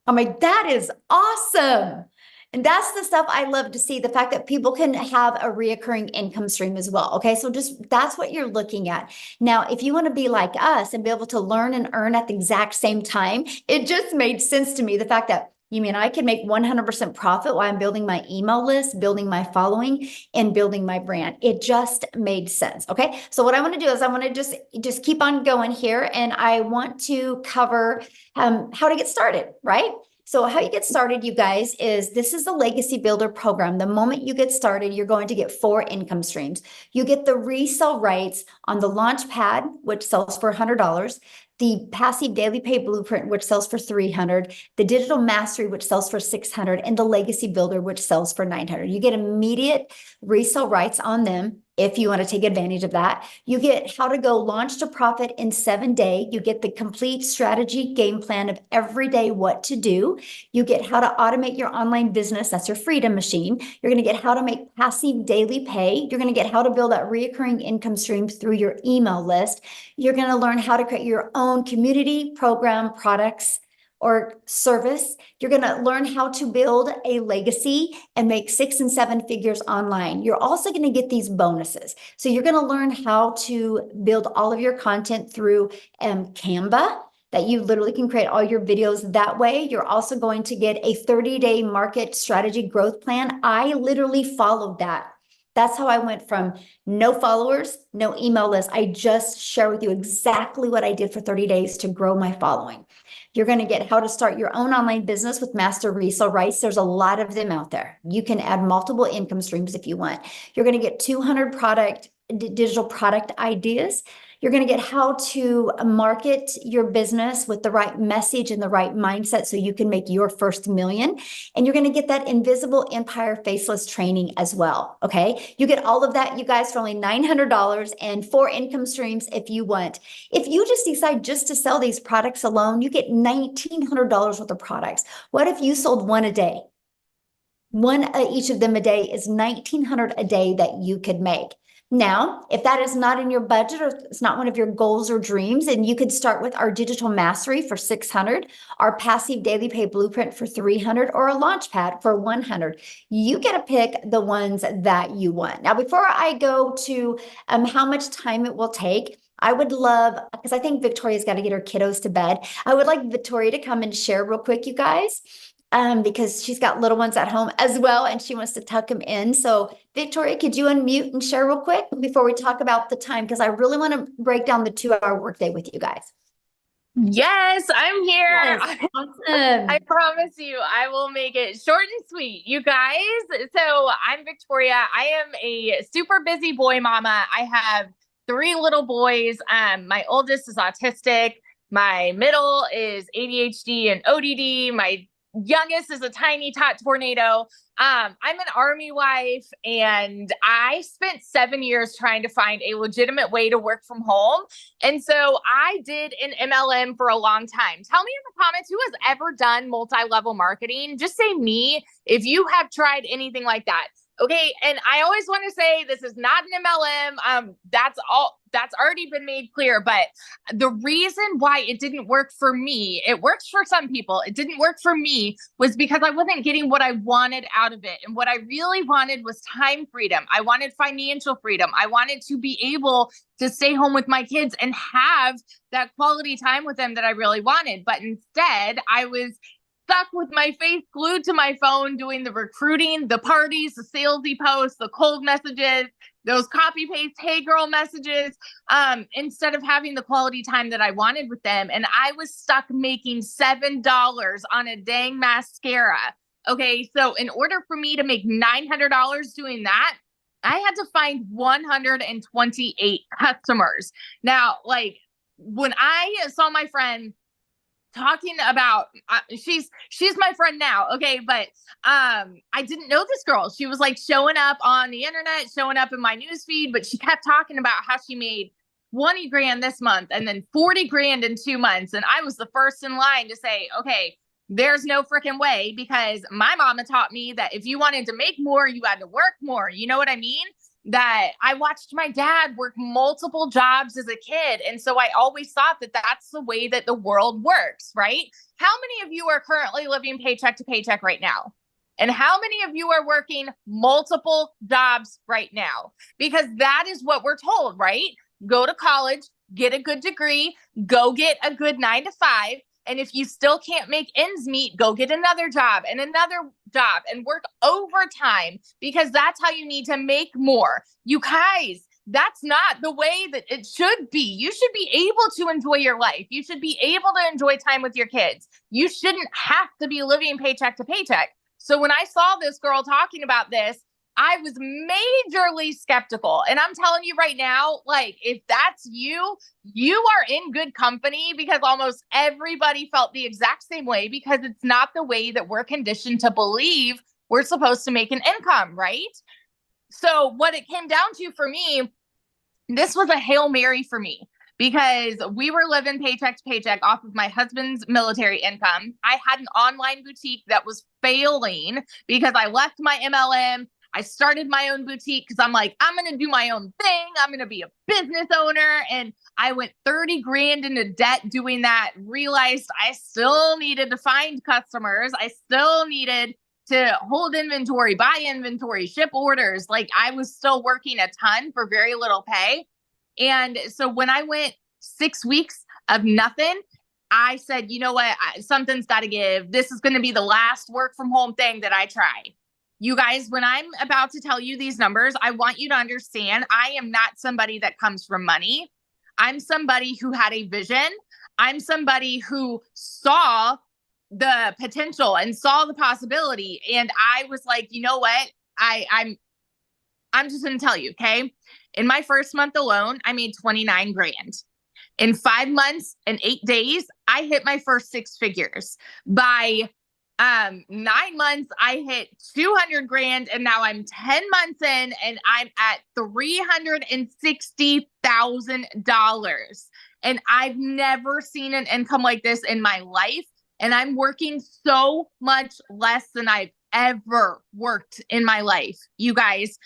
I'm like, that is awesome. And that's the stuff I love to see, the fact that people can have a reoccurring income stream as well. Okay. So just that's what you're looking at. Now, if you want to be like us and be able to learn and earn at the exact same time, it just made sense to me. The fact that you mean I can make 100% profit while I'm building my email list, building my following, and building my brand. It just made sense. Okay. So what I want to do is I want to just keep on going here, and I want to cover how to get started, right? So how you get started, you guys, is this is the Legacy Builder program. The moment you get started, you're going to get 4 income streams. You get the resale rights on the launch pad, which sells for $100, the passive daily pay blueprint, which sells for $300, the digital mastery, which sells for $600, and the Legacy Builder, which sells for $900. You get immediate resale rights on them if you want to take advantage of that. You get how to go launch to profit in 7 days. You get the complete strategy game plan of every day what to do. You get how to automate your online business. That's your freedom machine. You're going to get how to make passive daily pay. You're going to get how to build that recurring income stream through your email list. You're going to learn how to create your own community, program, products, or service. You're going to learn how to build a legacy and make 6 and 7 figures online. You're also going to get these bonuses. So you're going to learn how to build all of your content through Canva, that you literally can create all your videos that way. You're also going to get a 30-day market strategy growth plan. I literally followed that. That's how I went from no followers, no email list. I just share with you exactly what I did for 30 days to grow my following. You're going to get how to start your own online business with master resale rights. There's a lot of them out there. You can add multiple income streams if you want. You're going to get 200 digital product ideas. You're going to get how to market your business with the right message and the right mindset so you can make your first million. And you're going to get that invisible empire faceless training as well. Okay. You get all of that, you guys, for only $900 and 4 income streams if you want. If you just decide just to sell these products alone, you get $1,900 worth of products. What if you sold one a day? One each of them a day is $1,900 a day that you could make. Now, if that is not in your budget or it's not one of your goals or dreams, and you could start with our digital mastery for $600, our passive daily pay blueprint for $300, or a launch pad for $100. You get to pick the ones that you want. Now, before I go to how much time it will take, I would love, because I think Victoria's got to get her kiddos to bed. I would like Victoria to come and share real quick, you guys. Because she's got little ones at home as well, and she wants to tuck them in. So Victoria, could you unmute and share real quick before we talk about the time? Because I really want to break down the 2-hour workday with you guys. Yes, I'm here. Yes, awesome. I promise you, I will make it short and sweet, you guys. So I'm Victoria. I am a super busy boy mama. I have 3 little boys. My oldest is autistic. My middle is ADHD and ODD. My youngest is a tiny tot tornado. I'm an army wife, and I spent 7 years trying to find a legitimate way to work from home. And so I did an MLM for a long time. Tell me in the comments who has ever done multi-level marketing. Just say me if you have tried anything like that. Okay. And I always want to say this is not an MLM. That's already been made clear. But the reason why it didn't work for me, it works for some people, it didn't work for me, was because I wasn't getting what I wanted out of it. And what I really wanted was time freedom. I wanted financial freedom. I wanted to be able to stay home with my kids and have that quality time with them that I really wanted. But instead, I was stuck with my face glued to my phone, doing the recruiting, the parties, the salesy posts, the cold messages, those copy paste, hey girl messages, instead of having the quality time that I wanted with them. And I was stuck making $7 on a dang mascara. Okay. So in order for me to make $900 doing that, I had to find 128 customers. Now, like when I saw my friend talking about, she's my friend now. Okay. But, I didn't know this girl. She was like showing up on the internet, showing up in my newsfeed, but she kept talking about how she made 20 grand this month and then 40 grand in 2 months. And I was the first in line to say, okay, there's no freaking way, because my mama taught me that if you wanted to make more, you had to work more. You know what I mean? that I watched my dad work multiple jobs as a kid. And so I always thought that that's the way that the world works, right? How many of you are currently living paycheck to paycheck right now? And how many of you are working multiple jobs right now? Because that is what we're told, right? Go to college, get a good degree, go get a good 9 to 5. And if you still can't make ends meet, go get another job and work overtime, because that's how you need to make more. You guys, that's not the way that it should be. You should be able to enjoy your life. You should be able to enjoy time with your kids. You shouldn't have to be living paycheck to paycheck. So when I saw this girl talking about this, I was majorly skeptical. And I'm telling you right now, like, if that's you, you are in good company, because almost everybody felt the exact same way, because it's not the way that we're conditioned to believe we're supposed to make an income, right? So what it came down to for me, this was a Hail Mary for me, because we were living paycheck to paycheck off of my husband's military income. I had an online boutique that was failing because I left my MLM. I started my own boutique because I'm like, I'm going to do my own thing. I'm going to be a business owner. And I went 30 grand into debt doing that, realized I still needed to find customers. I still needed to hold inventory, buy inventory, ship orders. Like, I was still working a ton for very little pay. And so when I went 6 weeks of nothing, I said, you know what? Something's got to give. This is going to be the last work from home thing that I try. You guys, when I'm about to tell you these numbers, I want you to understand I am not somebody that comes from money. I'm somebody who had a vision. I'm somebody who saw the potential and saw the possibility. And I was like, you know what? I'm just going to tell you, okay? In my first month alone, I made 29 grand. In 5 months and 8 days, I hit my first 6 figures. By 9 months, I hit 200 grand, and now I'm 10 months in and I'm at $360,000. And I've never seen an income like this in my life. And I'm working so much less than I've ever worked in my life. You guys,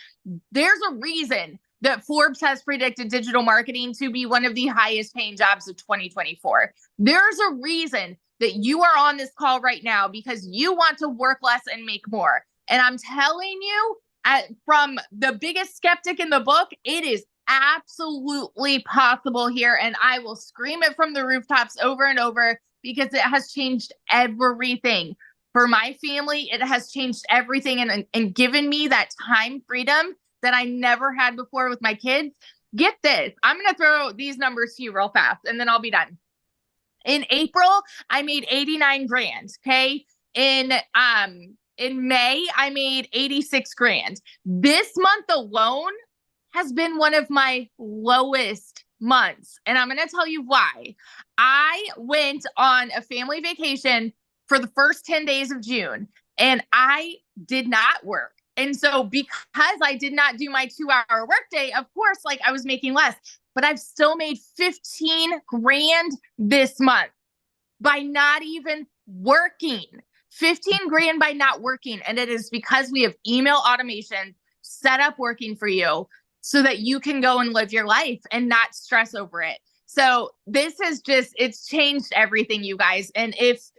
there's a reason that Forbes has predicted digital marketing to be one of the highest paying jobs of 2024. There's a reason that you are on this call right now, because you want to work less and make more. And I'm telling you, from the biggest skeptic in the book, it is absolutely possible here. And I will scream it from the rooftops over and over, because it has changed everything. For my family, it has changed everything and given me that time freedom that I never had before with my kids. Get this. I'm going to throw these numbers to you real fast, and then I'll be done. In April, I made 89 grand. Okay. In May, I made 86 grand. This month alone has been one of my lowest months. And I'm going to tell you why. I went on a family vacation for the first 10 days of June, and I did not work. And so because I did not do my 2-hour workday, of course, like, I was making less, but I've still made 15 grand this month by not even working. 15 grand by not working. And it is because we have email automation set up working for you so that you can go and live your life and not stress over it. So this is it's changed everything, you guys. And if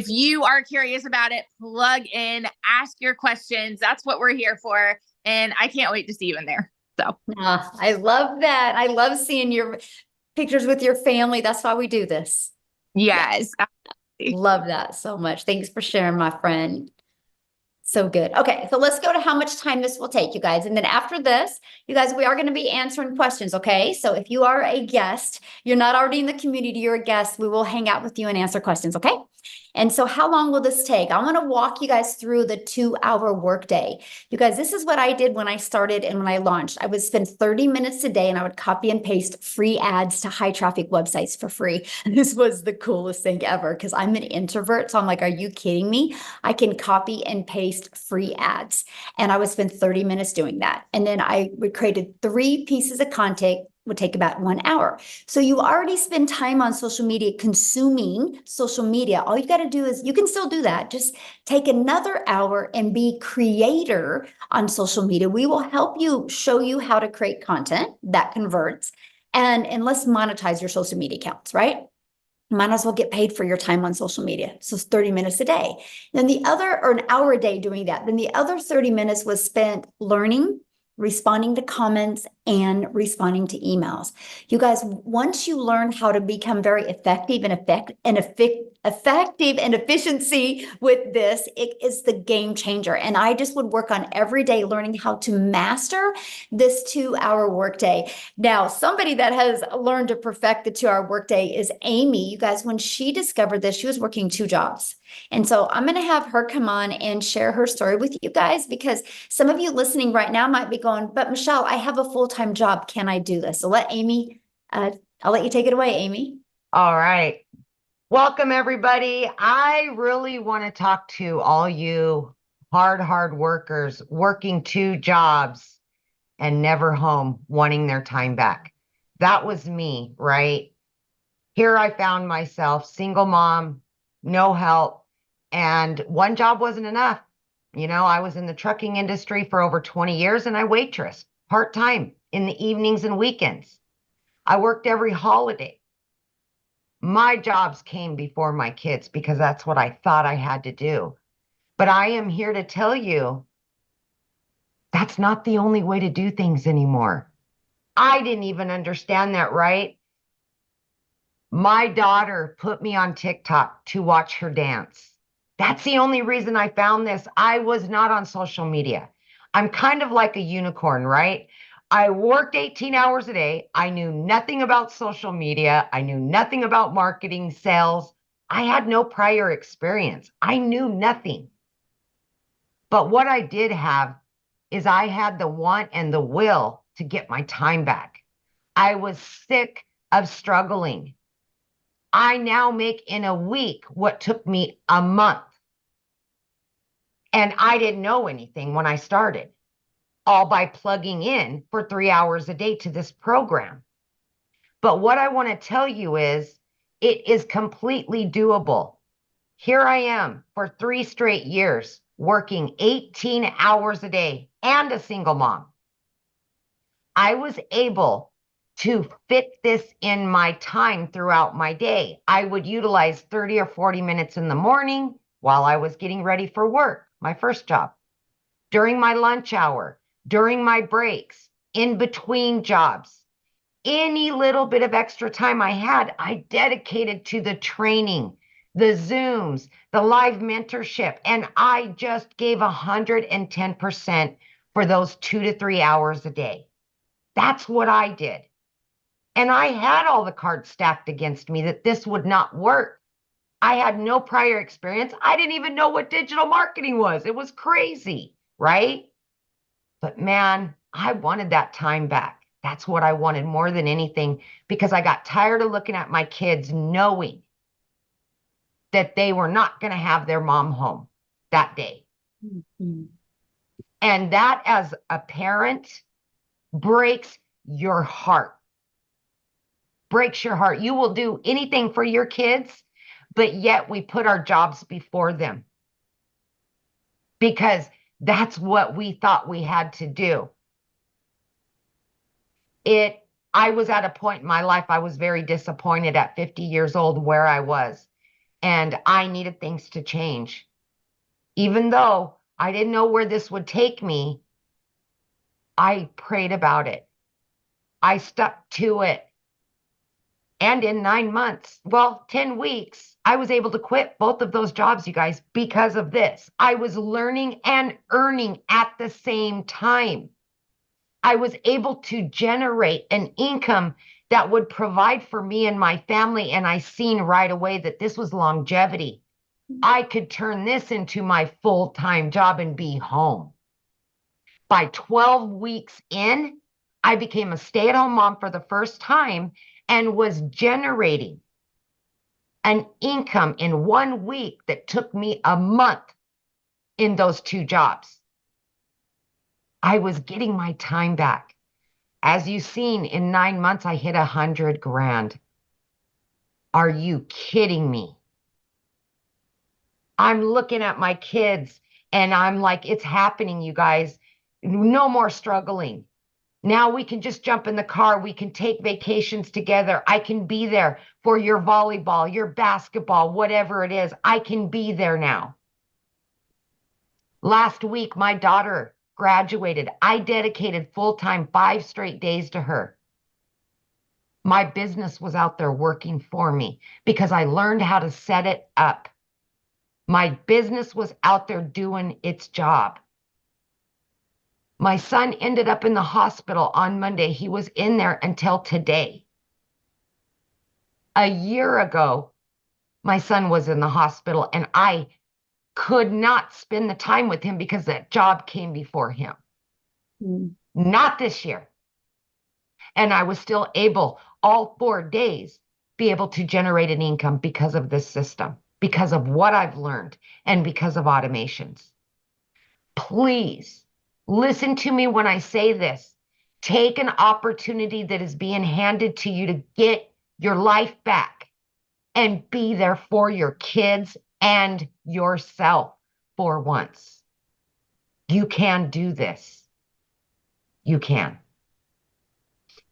you are curious about it, plug in, ask your questions. That's what we're here for. And I can't wait to see you in there. So I love that. I love seeing your pictures with your family. That's why we do this. yes. Love that so much. Thanks for sharing, my friend. So good. Okay, so let's go to how much time this will take, you guys. And then after this, you guys, we are going to be answering questions, okay? So if you are a guest, you're not already in the community, you're a guest, we will hang out with you and answer questions, okay? And so how long will this take? I want to walk you guys through the 2-hour workday. You guys, this is what I did when I started and when I launched. I would spend 30 minutes a day and I would copy and paste free ads to high traffic websites for free. And this was the coolest thing ever because I'm an introvert. So I'm like, are you kidding me? I can copy and paste free ads. And I would spend 30 minutes doing that. And then I would created 3 pieces of content would take about 1 hour. So you already spend time on social media, consuming social media. All you got to do is, you can still do that. Just take another hour and be creator on social media. We will help you, show you how to create content that converts, and let's monetize your social media accounts, right? Might as well get paid for your time on social media. So it's 30 minutes a day. Then the other, or an hour a day doing that. Then the other 30 minutes was spent learning, responding to comments, and responding to emails. You guys, once you learn how to become very effective and efficiency with this, it is the game changer. And I just would work on every day learning how to master this 2-hour workday. Now, somebody that has learned to perfect the 2-hour workday is Amy. You guys, when she discovered this, she was working 2 jobs. And so I'm going to have her come on and share her story with you guys, because some of you listening right now might be going, but Michelle, I have a full-time job. Can I do this? So let Amy, I'll let you take it away, Amy. All right. Welcome, everybody. I really want to talk to all you hard workers working 2 jobs and never home, wanting their time back. That was me, right? Here I found myself, single mom, no help, and 1 job wasn't enough. You know, I was in the trucking industry for over 20 years, and I waitressed part-time in the evenings and weekends. I worked every holiday. My jobs came before my kids because that's what I thought I had to do. But I am here to tell you, that's not the only way to do things anymore. I didn't even understand that, right? My daughter put me on TikTok to watch her dance. That's the only reason I found this. I was not on social media. I'm kind of like a unicorn, right? I worked 18 hours a day. I knew nothing about social media. I knew nothing about marketing, sales. I had no prior experience. I knew nothing. But what I did have is I had the want and the will to get my time back. I was sick of struggling. I now make in a week what took me a month. And I didn't know anything when I started, all by plugging in for 3 hours a day to this program. But what I want to tell you is, it is completely doable. Here I am for 3 straight years, working 18 hours a day and a single mom. I was able to fit this in my time throughout my day. I would utilize 30 or 40 minutes in the morning while I was getting ready for work, my first job, during my lunch hour, during my breaks, in between jobs. Any little bit of extra time I had, I dedicated to the training, the Zooms, the live mentorship, and I just gave 110% for those 2 to 3 hours a day. That's what I did. And I had all the cards stacked against me that this would not work. I had no prior experience. I didn't even know what digital marketing was. It was crazy, right? But man, I wanted that time back. That's what I wanted more than anything, because I got tired of looking at my kids knowing that they were not going to have their mom home that day. Mm-hmm. And that, as a parent, breaks your heart. Breaks your heart. You will do anything for your kids, but yet we put our jobs before them because that's what we thought we had to do. I was at a point in my life, I was very disappointed at 50 years old where I was, and I needed things to change. Even though I didn't know where this would take me, I prayed about it. I stuck to it. And in 9 months, 10 weeks, I was able to quit both of those jobs, you guys, because of this. I was learning and earning at the same time. I was able to generate an income that would provide for me and my family. And I seen right away that this was longevity. I could turn this into my full-time job and be home. By 12 weeks in, I became a stay-at-home mom for the first time and was generating an income in 1 week that took me a month in those 2 jobs. I was getting my time back. As you've seen, in 9 months, I hit 100 grand. Are you kidding me? I'm looking at my kids and I'm like, it's happening, you guys. No more struggling. Now we can just jump in the car. We can take vacations together. I can be there for your volleyball, your basketball, whatever it is. I can be there now. Last week, my daughter graduated. I dedicated full-time 5 straight days to her. My business was out there working for me because I learned how to set it up. My business was out there doing its job. My son ended up in the hospital on Monday. He was in there until today. A year ago, my son was in the hospital and I could not spend the time with him because that job came before him. Not this year. And I was still able, all 4 days, be able to generate an income because of this system, because of what I've learned, and because of automations. Please listen to me when I say this. Take an opportunity that is being handed to you to get your life back and be there for your kids and yourself for once. You can do this. You can.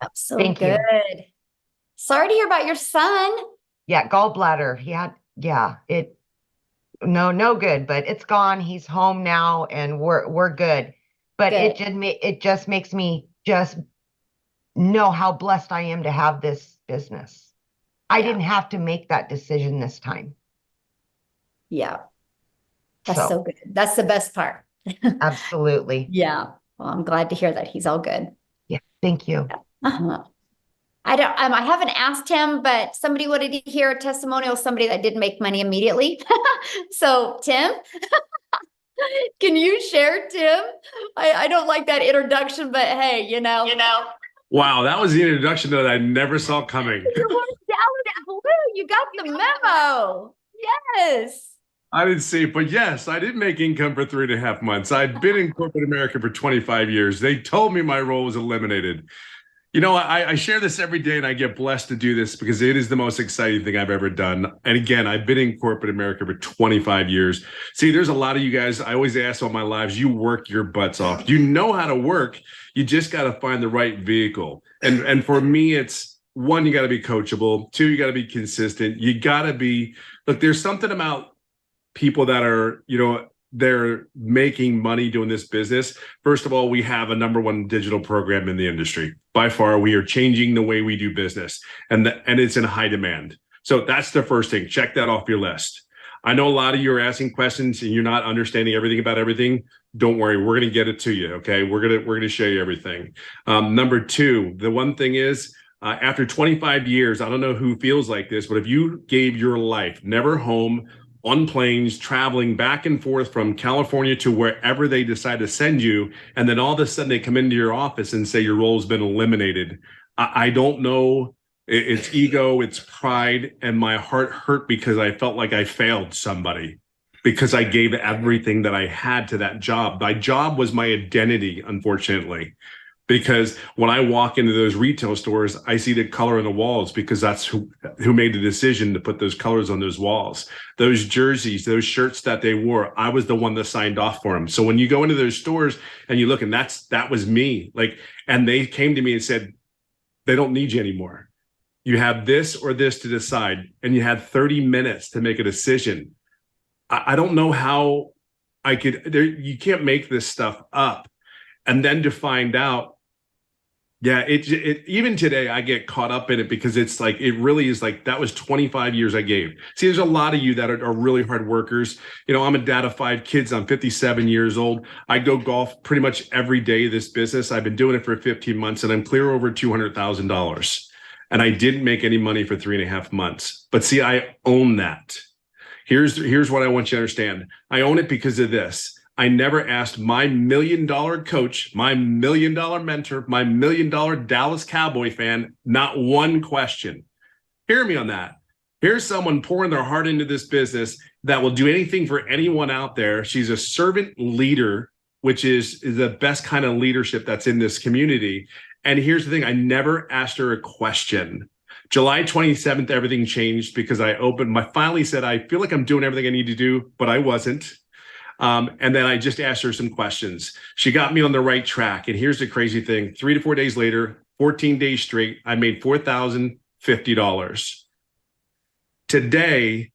That's so Thank you. good. Sorry to hear about your son. Yeah, gallbladder. No good, but it's gone. He's home now and we're good. But Good. it just makes me just know how blessed I am to have this business. I didn't have to make that decision this time. Yeah. That's so good. That's the best part. Absolutely. Yeah. Well, I'm glad to hear that he's all good. Yeah, thank you. Uh-huh. I haven't asked him, but somebody wanted to hear a testimonial, somebody that did make money immediately. So Tim, can you share, Tim? I don't like that introduction, but hey, you know. Wow, that was the introduction that I never saw coming. You were down at blue. You got the memo. Yes. I didn't see it, but yes, I did make income for 3.5 months. I'd been in corporate America for 25 years. They told me my role was eliminated. You know, I share this every day and I get blessed to do this because it is the most exciting thing I've ever done. And again, I've been in corporate America for 25 years. See, there's a lot of you guys, I always ask all my lives, you work your butts off. You know how to work. You just got to find the right vehicle. And for me, it's 1, you got to be coachable. 2, you got to be consistent. You got to be, look, there's something about people that are, they're making money doing this business. First of all, we have a #1 digital program in the industry. By far, we are changing the way we do business, and it's in high demand. So that's the first thing. Check that off your list. I know a lot of you are asking questions and you're not understanding everything about everything. Don't worry, we're going to get it to you. Okay, we're going to show you everything. Number 2, the one thing is, after 25 years, I don't know who feels like this, but if you gave your life, never home, on planes, traveling back and forth from California to wherever they decide to send you, and then all of a sudden they come into your office and say your role's been eliminated. I don't know. It's ego, it's pride, and my heart hurt because I felt like I failed somebody because I gave everything that I had to that job. My job was my identity, unfortunately. Because when I walk into those retail stores, I see the color on the walls because that's who made the decision to put those colors on those walls. Those jerseys, those shirts that they wore, I was the one that signed off for them. So when you go into those stores and you look, and that was me. And they came to me and said, they don't need you anymore. You have this or this to decide, and you had 30 minutes to make a decision. I don't know how you can't make this stuff up. And then to find out, yeah, it even today I get caught up in it because it's like, it really is like, that was 25 years I gave. See, there's a lot of you that are really hard workers. I'm a dad of 5 kids. I'm 57 years old. I go golf pretty much every day of this business. I've been doing it for 15 months and I'm clear over $200,000. And I didn't make any money for 3.5 months. But see, I own that. Here's what I want you to understand. I own it because of this. I never asked my $1 million coach, my $1 million mentor, my $1 million Dallas Cowboy fan, not one question. Hear me on that. Here's someone pouring their heart into this business that will do anything for anyone out there. She's a servant leader which is the best kind of leadership that's in this community. And here's the thing, I never asked her a question. July 27th, everything changed because I finally said, I feel like I'm doing everything I need to do, but I wasn't. And then I just asked her some questions. She got me on the right track. And here's the crazy thing, 3 to 4 days later, 14 days straight, I made $4,050. Today,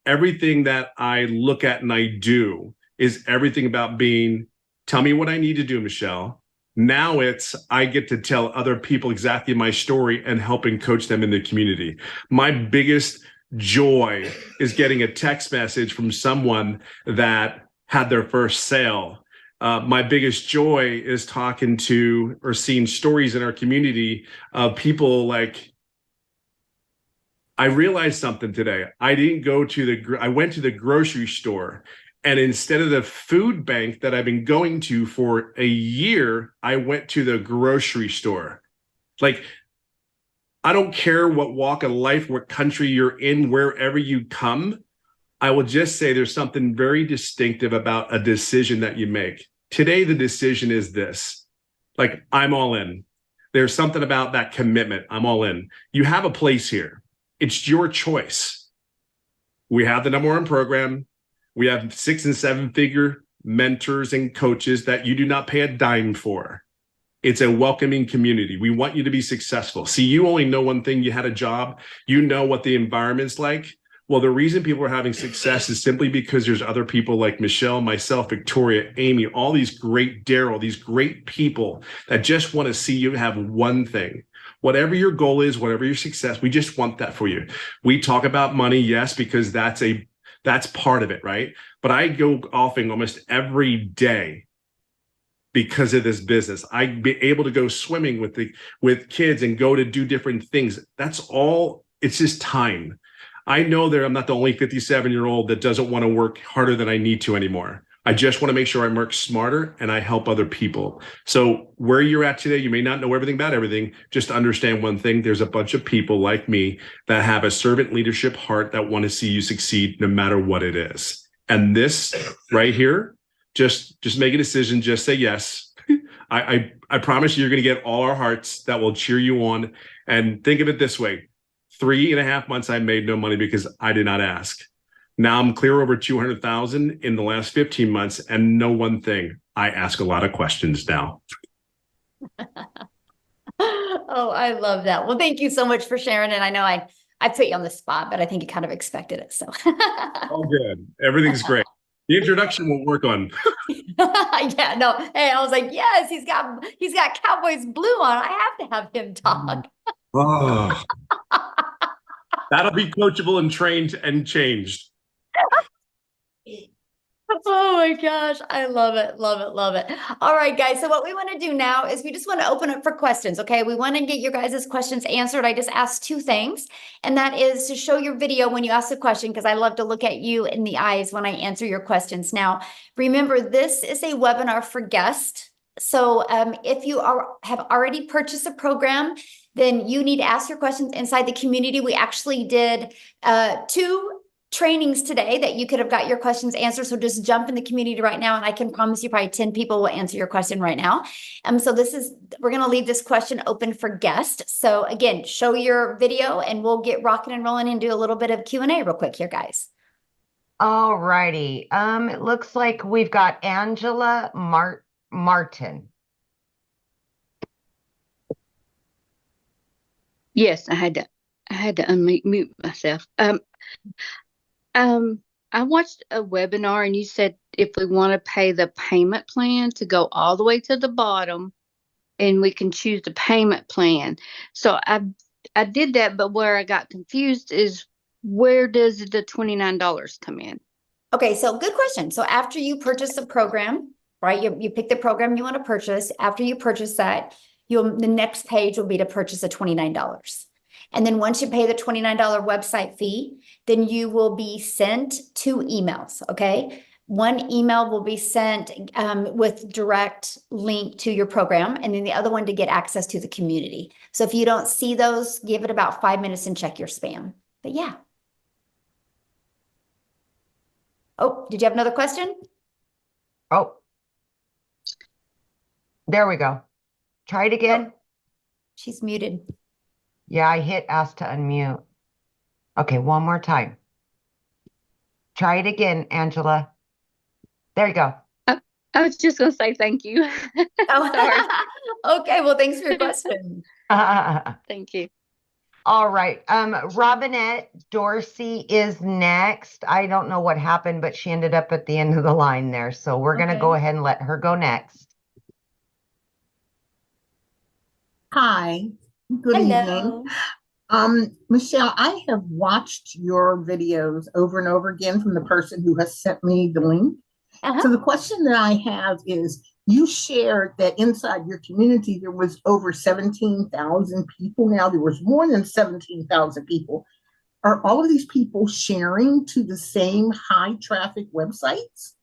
everything that I look at and I do is everything about tell me what I need to do, Michelle. Now I get to tell other people exactly my story and helping coach them in the community. My biggest joy is getting a text message from someone that had their first sale. My biggest joy is talking to or seeing stories in our community of people like, I realized something today. I went to the grocery store, and instead of the food bank that I've been going to for a year, I went to the grocery store. Like, I don't care what walk of life, what country you're in, wherever you come. I will just say there's something very distinctive about a decision that you make. Today, the decision is this. Like, I'm all in. There's something about that commitment. I'm all in. You have a place here. It's your choice. We have the #1 program. We have 6 and 7 figure mentors and coaches that you do not pay a dime for. It's a welcoming community. We want you to be successful. See, you only know one thing. You had a job. You know what the environment's like. Well, the reason people are having success is simply because there's other people like Michelle, myself, Victoria, Amy, all these great Daryl, these great people that just want to see you have one thing. Whatever your goal is, whatever your success, we just want that for you. We talk about money, yes, because that's part of it, right? But I go golfing almost every day because of this business. I'd be able to go swimming with kids and go to do different things. That's all. It's just time. I know that I'm not the only 57-year-old that doesn't want to work harder than I need to anymore. I just want to make sure I work smarter and I help other people. So where you're at today, you may not know everything about everything. Just understand one thing. There's a bunch of people like me that have a servant leadership heart that want to see you succeed no matter what it is. And this right here, just make a decision. Just say yes. I promise you're going to get all our hearts that will cheer you on. And think of it this way. 3.5 months, I made no money because I did not ask. Now I'm clear over 200,000 in the last 15 months, and know one thing, I ask a lot of questions now. Oh, I love that. Well, thank you so much for sharing. And I know I put you on the spot, but I think you kind of expected it. So All good. Everything's great. The introduction will work on. yeah, no. Hey, I was like, yes, he's got Cowboys blue on. I have to have him talk. Oh, that'll be coachable and trained and changed. Oh my gosh, I love it, love it, love it. All right, guys. So what we want to do now is we just want to open up for questions. Okay, we want to get your guys' questions answered. I just asked 2 things, and that is to show your video when you ask a question, because I love to look at you in the eyes when I answer your questions. Now, remember, this is a webinar for guests. So if you have already purchased a program, then you need to ask your questions inside the community. We actually did 2 trainings today that you could have got your questions answered. So just jump in the community right now, and I can promise you probably 10 people will answer your question right now. So we're going to leave this question open for guests. So again, show your video and we'll get rocking and rolling and do a little bit of Q&A real quick here, guys. All righty. It looks like we've got Angela Martin. Yes, I had to unmute myself. I watched a webinar and you said if we want to pay the payment plan to go all the way to the bottom, and we can choose the payment plan. So I did that, but where I got confused is, where does the $29 come in? Okay, so good question. So after you purchase a program, right? You pick the program you want to purchase. After you purchase that, the next page will be to purchase a $29. And then once you pay the $29 website fee, then you will be sent 2 emails, okay? One email will be sent with direct link to your program, and then the other one to get access to the community. So if you don't see those, give it about 5 minutes and check your spam. But yeah. Oh, did you have another question? Oh, There we go. Try it again. She's muted. Yeah, I hit ask to unmute. Okay, one more time. Try it again, Angela. There you go. I was just going to say thank you. Oh, Sorry. okay. Well, thanks for your question. Thank you. All right. Robinette Dorsey is next. I don't know what happened, but she ended up at the end of the line there. So we're going to go ahead and let her go next. Hi, good Hello. evening. Michelle, I have watched your videos over and over again from the person who has sent me the link. Uh-huh. So the question that I have is, you shared that inside your community, there was over 17,000 people. Now there was more than 17,000 people. Are all of these people sharing to the same high traffic websites?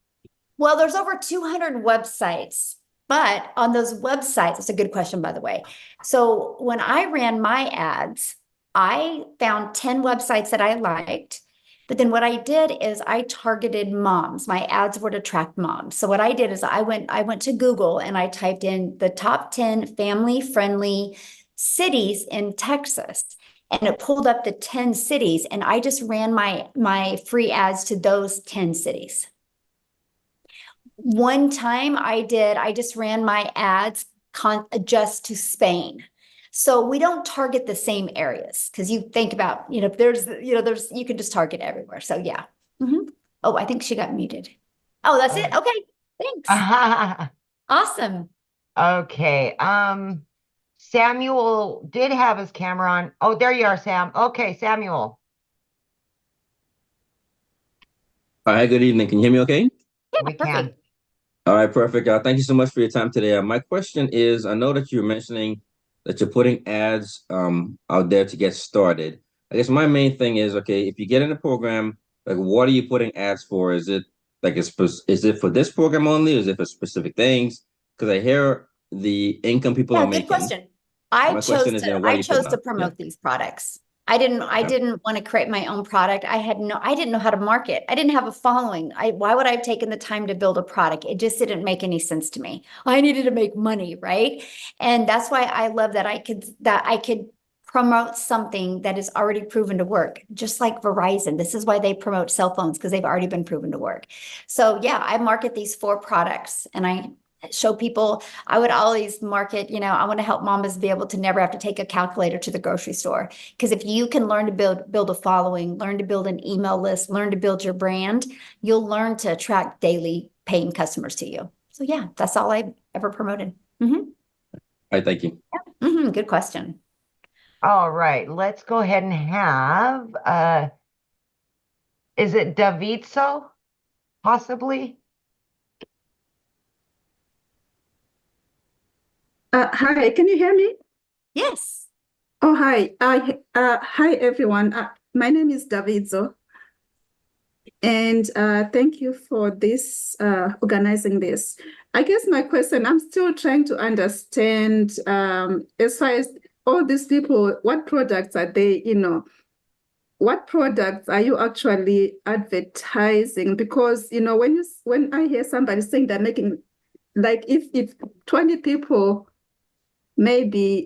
Well, there's over 200 websites, but on those websites, it's a good question, by the way. So when I ran my ads, I found 10 websites that I liked. But then what I did is I targeted moms. My ads were to attract moms. So what I did is I went to Google and I typed in the top 10 family-friendly cities in Texas. And it pulled up the 10 cities, and I just ran my free ads to those 10 cities. One time I just ran my ads just to Spain. So we don't target the same areas because you think about, there's, you can just target everywhere. So yeah. Oh, I think she got muted. Oh, that's it. Okay. Thanks. Awesome. Okay. Samuel did have his camera on. Oh, there you are, Sam. Okay, Samuel. Hi, good evening. Can you hear me okay? Yeah, We perfect. can. All right, perfect. Thank you so much for your time today. My question is, I know that you're mentioning that you're putting ads out there to get started. I guess my main thing is, okay, if you get in a program, like what are you putting ads for? Is it like is it for this program only? Is it for specific things? Because I hear the income people are Yeah, good making. question. My question is, what are I you putting chose to out? promote these products. I didn't want to create my own product. I didn't know how to market. I didn't have a following. Why would I have taken the time to build a product? It just didn't make any sense to me. I needed to make money, right? And that's why I love that I could promote something that is already proven to work, just like Verizon. This is why they promote cell phones, because they've already been proven to work. So yeah, I market these 4 products and I show people. I would always market, I want to help mamas be able to never have to take a calculator to the grocery store. Because if you can learn to build a following, learn to build an email list, learn to build your brand, you'll learn to attract daily paying customers to you. So yeah, that's all I've ever promoted. All right, thank you. Good question. All right, let's go ahead and have, is it Davidso, possibly? Hi, can you hear me? Yes. Oh, hi. Hi, everyone. My name is Davidzo. And thank you for this, organizing this. I guess my question, I'm still trying to understand, as far as all these people, what products are they, what products are you actually advertising? Because, when I hear somebody saying they're making, like if 20 people maybe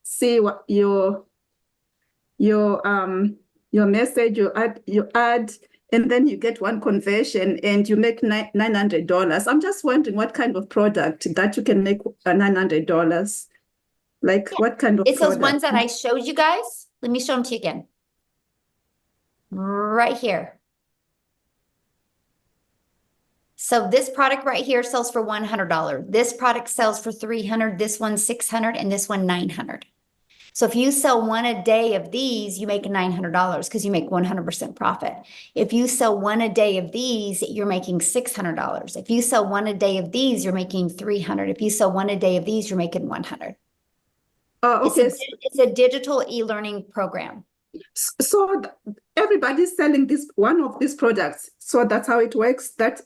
see what your message, you add and then you get one conversion and you make $900. I'm just wondering what kind of product that you can make $900, like what kind of It's those product? ones that I showed you guys. Let me show them to you again. Right here. So this product right here sells for $100. This product sells for $300. This one $600, and this one $900. So if you sell one a day of these, you make $900 because you make 100% profit. If you sell one a day of these, you're making $600. If you sell one a day of these, you're making $300. If you sell one a day of these, you're making $100. Oh, okay. It's a digital e-learning program. So everybody's selling one of these products. So that's how it works. That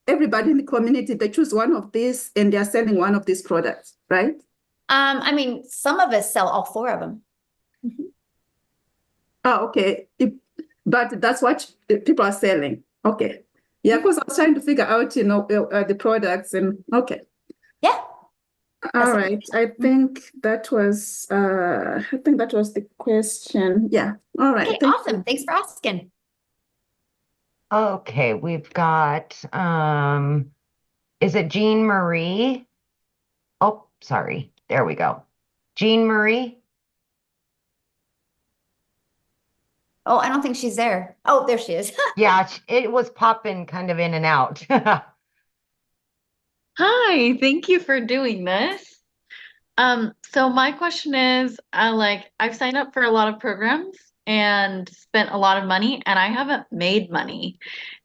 everybody in the community, they choose one of these and they're selling one of these products, right? I mean, some of us sell all 4 of them. Oh, okay. But that's what people are selling. Okay. Yeah, because I was trying to figure out, the products and okay. Yeah. All right. I think that was the question. Yeah. All right. Okay, Thank awesome. you. Thanks for asking. Okay, we've got is it Jean Marie? Oh, sorry. There we go. Jean Marie. Oh, I don't think she's there. Oh, there she is. Yeah, it was popping kind of in and out. Hi, thank you for doing this. So my question is, I've signed up for a lot of programs and spent a lot of money and I haven't made money.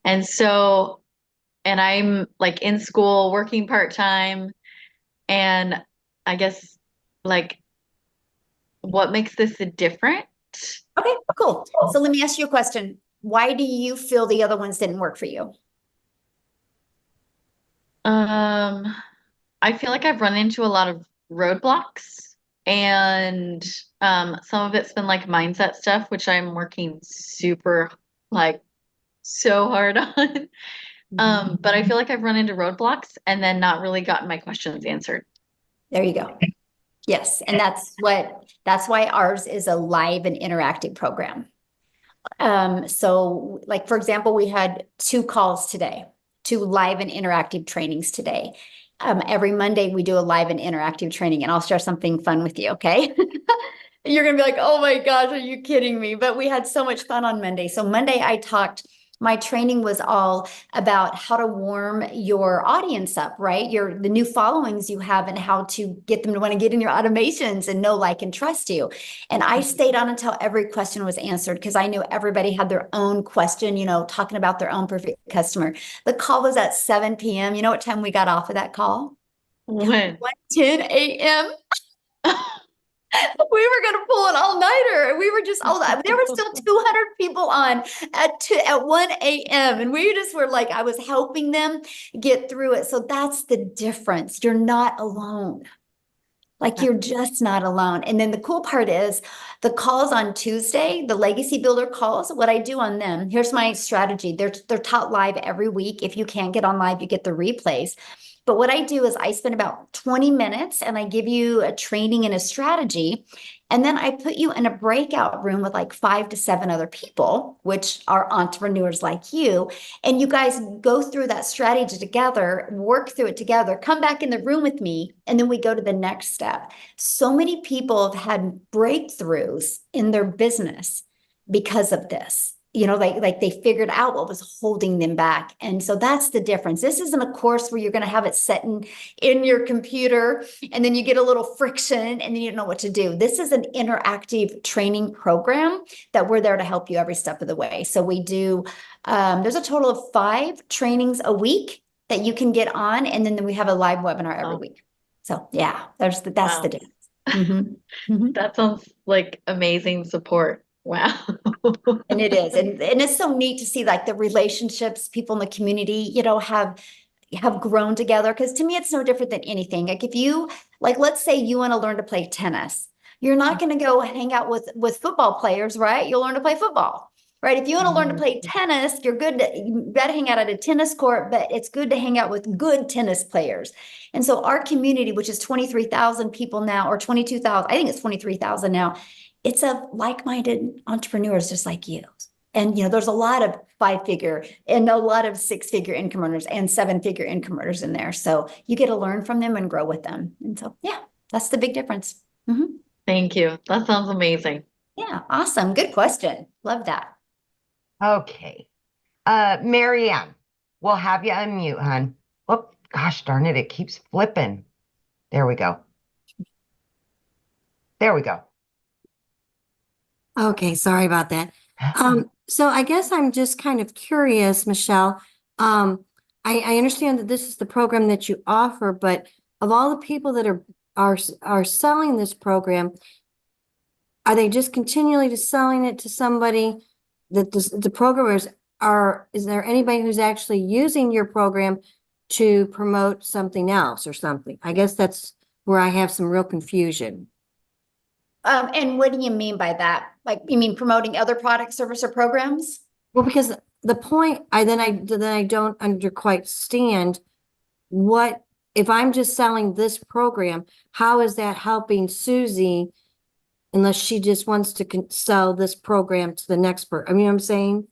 And so, and I'm like in school working part-time and I guess like what makes this a different? Okay, cool. So let me ask you a question. Why do you feel the other ones didn't work for you? I feel like I've run into a lot of roadblocks and some of it's been like mindset stuff, which I'm working super like so hard on. But I feel like I've run into roadblocks and then not really gotten my questions answered. There you go. Yes, and that's why ours is a live and interactive program. So like, for example, we had 2 calls today, 2 live and interactive trainings today. Every Monday we do a live and interactive training, and I'll share something fun with you, okay? You're gonna be like, oh my gosh, are you kidding me? But we had so much fun on Monday. So Monday my training was all about how to warm your audience up, right? The new followings you have and how to get them to want to get in your automations and know, like, and trust you. And I stayed on until every question was answered because I knew everybody had their own question, talking about their own perfect customer. The call was at 7 p.m. You know what time we got off of that call? When? 10 a.m. We were going to pull an all-nighter. We were just, there were still 200 people on at 1 a.m. And we just were like, I was helping them get through it. So that's the difference. You're not alone. Like, you're just not alone. And then the cool part is the calls on Tuesday, the Legacy Builder calls, what I do on them, here's my strategy. They're taught live every week. If you can't get on live, you get the replays. But what I do is I spend about 20 minutes and I give you a training and a strategy. And then I put you in a breakout room with like 5 to 7 other people, which are entrepreneurs like you. And you guys go through that strategy together, work through it together, come back in the room with me, and then we go to the next step. So many people have had breakthroughs in their business because of this. Like they figured out what was holding them back. And so that's the difference. This isn't a course where you're going to have it set in your computer and then you get a little friction and then you don't know what to do. This is an interactive training program that we're there to help you every step of the way. So we do, there's a total of 5 trainings a week that you can get on. And then we have a live webinar every week. So yeah, that's the difference. Mm-hmm. That sounds like amazing support. Wow. And it is. And it's so neat to see like the relationships people in the community, have grown together. Because to me, it's no different than anything. Like if you, like, let's say you want to learn to play tennis, you're not going to go hang out with football players, right? You'll learn to play football, right? If you want to learn to play tennis, you got to hang out at a tennis court, but it's good to hang out with good tennis players. And so our community, which is 23,000 people now, or 22,000, I think it's 23,000 now, it's of like-minded entrepreneurs just like you. And, there's a lot of 5-figure and a lot of 6-figure income earners and 7-figure income earners in there. So you get to learn from them and grow with them. And so, yeah, that's the big difference. Mm-hmm. Thank you. That sounds amazing. Yeah, awesome. Good question. Love that. Okay. Marianne, we'll have you unmute, hon. Whoop, gosh darn it, it keeps flipping. There we go. There we go. Okay, sorry about that. So I guess I'm just kind of curious, Michelle. I understand that this is the program that you offer, but of all the people that are selling this program, are they just continually just selling it to somebody that the programmers is there anybody who's actually using your program to promote something else or something? I guess that's where I have some real confusion. And what do you mean by that? Like, you mean promoting other products, service, or programs? Well, because the point I don't quite stand what if I'm just selling this program, how is that helping Susie? Unless she just wants to sell this program to the next person. I mean, I'm saying.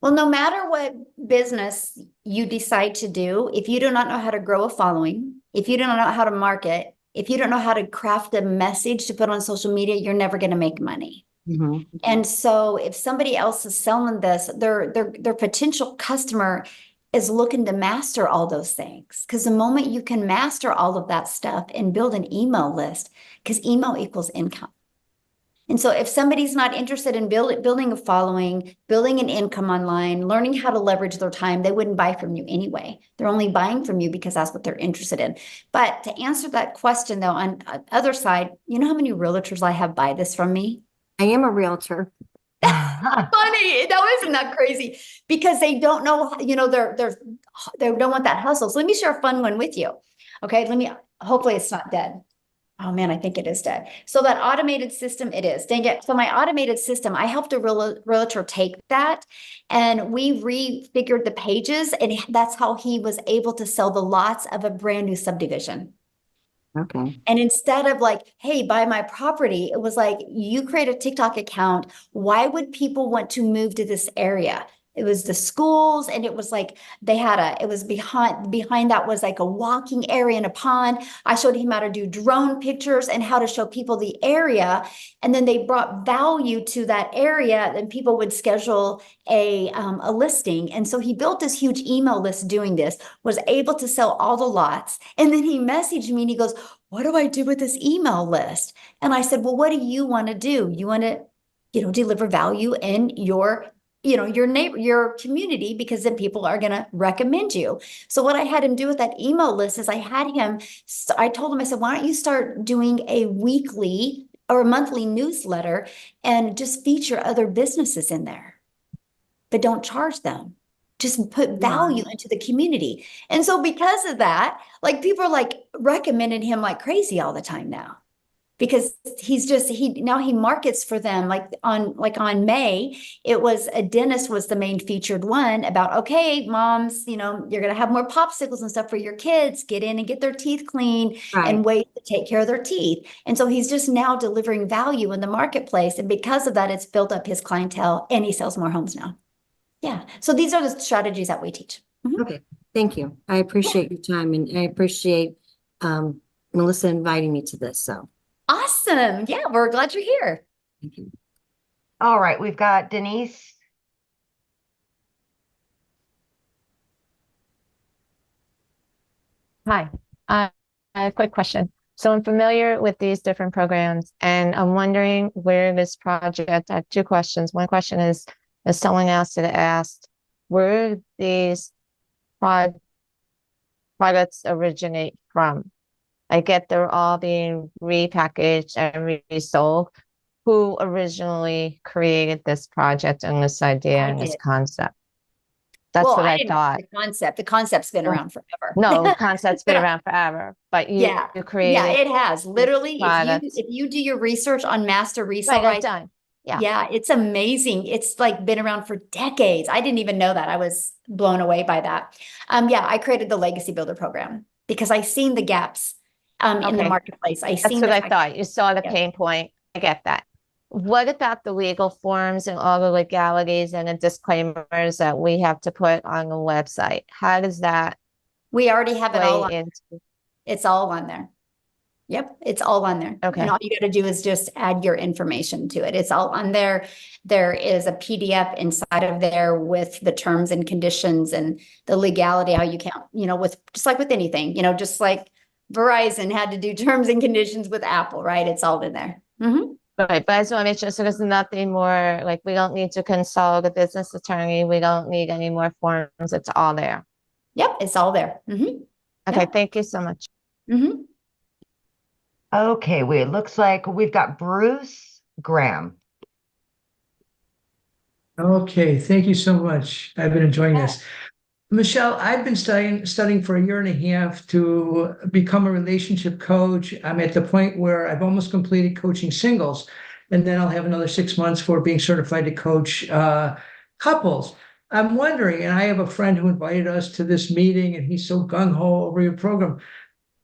Well, no matter what business you decide to do, if you do not know how to grow a following, if you don't know how to market, if you don't know how to craft a message to put on social media, you're never going to make money. Mm-hmm. And so if somebody else is selling this, their potential customer is looking to master all those things. Because the moment you can master all of that stuff and build an email list, because email equals income. And so if somebody's not interested in building a following, building an income online, learning how to leverage their time, they wouldn't buy from you anyway. They're only buying from you because that's what they're interested in. But to answer that question, though, on the other side, you know how many realtors I have buy this from me? I am a realtor. Funny. No, isn't that crazy? Because they don't know, they don't want that hustle. So let me share a fun one with you. Okay, hopefully it's not dead. Oh man, I think it is dead. So that automated system, it is. Dang it. So my automated system, I helped a realtor take that and we refigured the pages, and that's how he was able to sell the lots of a brand new subdivision. Okay. And instead of like, hey, buy my property, it was like, you create a TikTok account. Why would people want to move to this area? It was the schools, and it was like it was behind that was like a walking area and a pond. I showed him how to do drone pictures and how to show people the area. And then they brought value to that area, and people would schedule a listing. And so he built this huge email list doing this, was able to sell all the lots. And then he messaged me and he goes, what do I do with this email list? And I said, well, what do you want to do? You want to, deliver value in your neighbor, your community, because then people are going to recommend you. So what I had him do with that email list is I told him, I said, why don't you start doing a weekly or a monthly newsletter and just feature other businesses in there, but don't charge them. Just put value into the community. And so because of that, like people are like recommending him like crazy all the time now. Because now he markets for them like on May, it was a dentist was the main featured one about, okay, moms, you're going to have more popsicles and stuff for your kids, get in and get their teeth cleaned and wait to take care of their teeth. And so he's just now delivering value in the marketplace. And because of that, it's built up his clientele and he sells more homes now. Yeah. So these are the strategies that we teach. Mm-hmm. Okay. Thank you. I appreciate your time, and I appreciate Melissa inviting me to this. So. Awesome. Yeah, we're glad you're here. Thank you. All right, we've got Denise. Hi. A quick question. So I'm familiar with these different programs, and I'm wondering where this project, I have two questions. One question is, as someone else had asked, where these products originate from? I get they're all being repackaged and resold. Who originally created this project and this idea and this concept? That's what I thought. The concept's been around forever. No, the concept's been around forever, but you created. Yeah, it has. Literally, if you do your research on master resale, right, done. Yeah, it's amazing. It's like been around for decades. I didn't even know that. I was blown away by that. I created the Legacy Builder program because I seen the gaps in the marketplace. That's what I thought. You saw the pain point. I get that. What about the legal forms and all the legalities and the disclaimers that we have to put on the website? How does that? We already have it all on. It's all on there. Yep, it's all on there. Okay. And all you got to do is just add your information to it. It's all on there. There is a PDF inside of there with the terms and conditions and the legality, how you can't, with just like with anything, just like Verizon had to do terms and conditions with Apple, right? It's all in there. Mm-hmm. Right, but I just want to make sure so there's nothing more, like we don't need to consult a business attorney. We don't need any more forms. It's all there. Yep, it's all there. Mm-hmm. Okay, thank you so much. Mm-hmm. Okay, it looks like we've got Bruce Graham. Okay, thank you so much. I've been enjoying this. Michelle, I've been studying for a year and a half to become a relationship coach. I'm at the point where I've almost completed coaching singles, and then I'll have another 6 months for being certified to coach couples. I'm wondering, and I have a friend who invited us to this meeting, and he's so gung-ho over your program.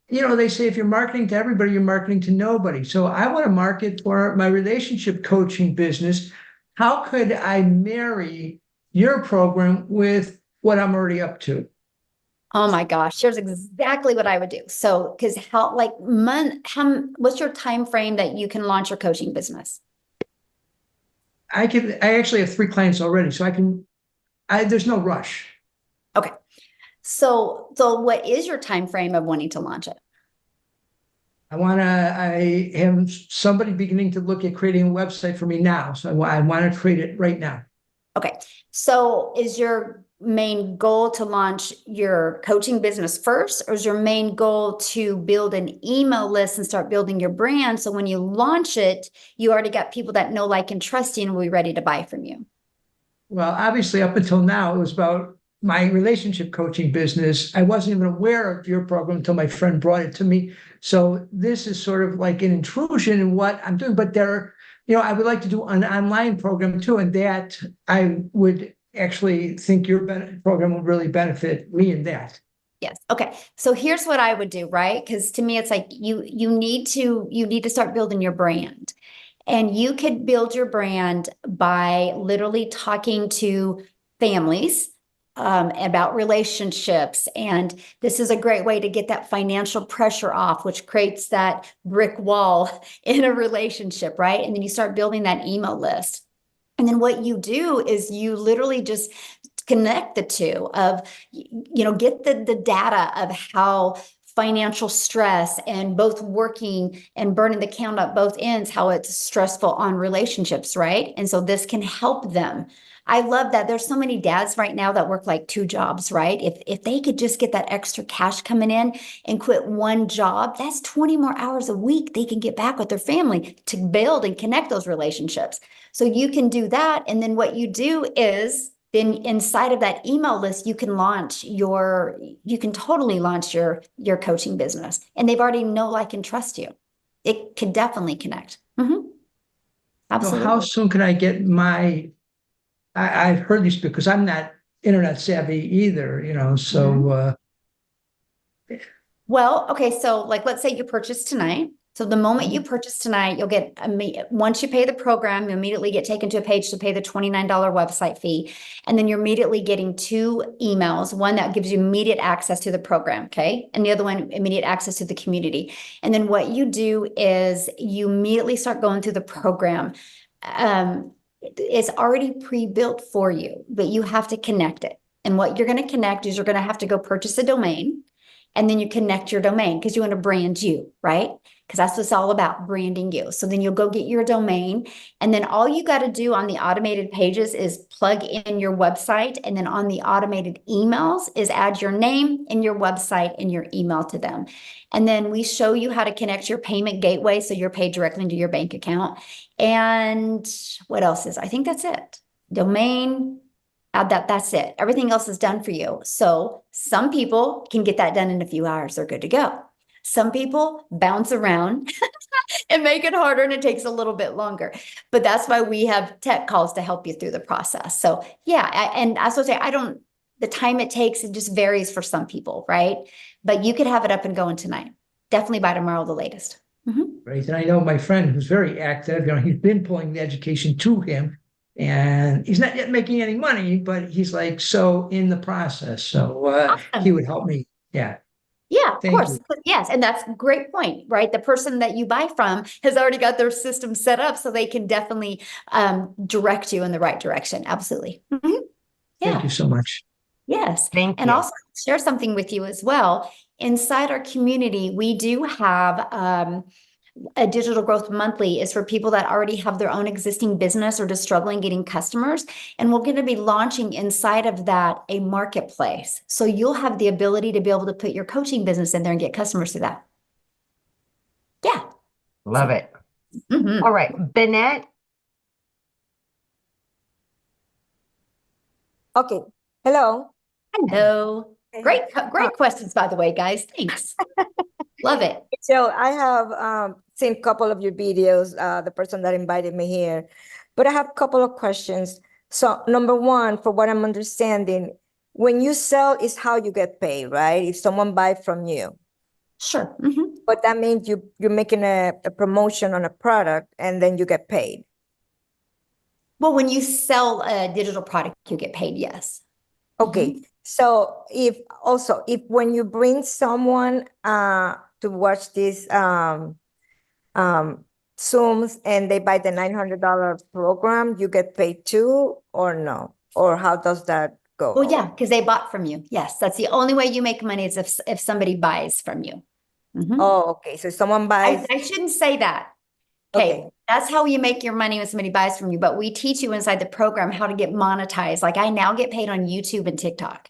They say if you're marketing to everybody, you're marketing to nobody. So I want to market for my relationship coaching business. How could I marry your program with what I'm already up to? Oh my gosh, here's exactly what I would do. So, because what's your time frame that you can launch your coaching business? I actually have 3 clients already, so there's no rush. Okay. So what is your time frame of wanting to launch it? I have somebody beginning to look at creating a website for me now. So I want to create it right now. Okay. So is your main goal to launch your coaching business first, or is your main goal to build an email list and start building your brand? So when you launch it, you already got people that know, like, and trust you and will be ready to buy from you. Well, obviously, up until now, it was about my relationship coaching business. I wasn't even aware of your program until my friend brought it to me. So this is sort of like an intrusion in what I'm doing. But I would like to do an online program too, and that I would actually think your program would really benefit me in that. Yes. Okay. So here's what I would do, right? Because to me, it's like you need to start building your brand. And you could build your brand by literally talking to families about relationships. And this is a great way to get that financial pressure off, which creates that brick wall in a relationship, right? And then you start building that email list. And then what you do is you literally just connect the two of, get the data of how financial stress and both working and burning the count at both ends, how it's stressful on relationships, right? And so this can help them. I love that there's so many dads right now that work like 2 jobs, right? If they could just get that extra cash coming in and quit one job, that's 20 more hours a week they can get back with their family to build and connect those relationships. So you can do that. And then what you do is then inside of that email list, you can totally launch your coaching business, and they've already know, like, and trust you. It could definitely connect. Absolutely. So how soon can I get I've heard these because I'm not internet savvy either, so. Well, okay. So let's say you purchase tonight. So the moment you purchase tonight, you'll get, once you pay the program, you immediately get taken to a page to pay the $29 website fee. And then you're immediately getting 2 emails, one that gives you immediate access to the program. Okay. And the other one, immediate access to the community. And then what you do is you immediately start going through the program. It's already pre-built for you, but you have to connect it. And what you're going to connect is you're going to have to go purchase a domain. And then you connect your domain because you want to brand you, right? Because that's what it's all about, branding you. So then you'll go get your domain. And then all you got to do on the automated pages is plug in your website. And then on the automated emails is add your name and your website and your email to them. And then we show you how to connect your payment gateway so you're paid directly into your bank account. And what else I think that's it. Domain, that's it. Everything else is done for you. So some people can get that done in a few hours. They're good to go. Some people bounce around and make it harder, and it takes a little bit longer. But that's why we have tech calls to help you through the process. So yeah, and I was say, the time it takes, it just varies for some people, right? But you could have it up and going tonight. Definitely by tomorrow, the latest. Right. And I know my friend who's very active, he's been pulling the education to him. And he's not yet making any money, but he's like so in the process. So Awesome. He would help me. Yeah. Yeah, of Thank course. you. Yes. And that's a great point, right? The person that you buy from has already got their system set up, so they can definitely direct you in the right direction. Absolutely. Yeah. Thank you so much. Yes. Thank And you. also share something with you as well. Inside our community, we do have a digital growth monthly is for people that already have their own existing business or just struggling getting customers. And we're going to be launching inside of that a marketplace. So you'll have the ability to be able to put your coaching business in there and get customers through that. Yeah. Love it. All right, Bennett. Okay. Hello. Hello. Great questions, by the way, guys. Thanks. Love it. So I have seen a couple of your videos, the person that invited me here, but I have a couple of questions. So number one, for what I'm understanding, when you sell is how you get paid, right? If someone buy from you. Sure. But that means you're making a promotion on a product and then you get paid. Well, when you sell a digital product, you get paid, yes. Okay. So if when you bring someone to watch these Zooms and they buy the $900 program, you get paid too, or no? Or how does that go? Well, yeah, because they bought from you. Yes, that's the only way you make money is if somebody buys from you. Oh, okay. So someone buys. I shouldn't say that. Okay, that's how you make your money when somebody buys from you. But we teach you inside the program how to get monetized. Like I now get paid on YouTube and TikTok.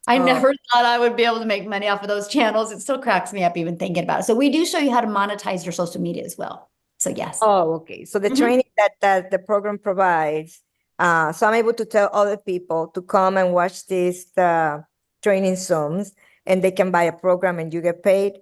I never thought I would be able to make money off of those channels. It still cracks me up even thinking about it. So we do show you how to monetize your social media as well. So yes. Oh, okay. So the training that the program provides, so I'm able to tell other people to come and watch these training Zooms and they can buy a program and you get paid.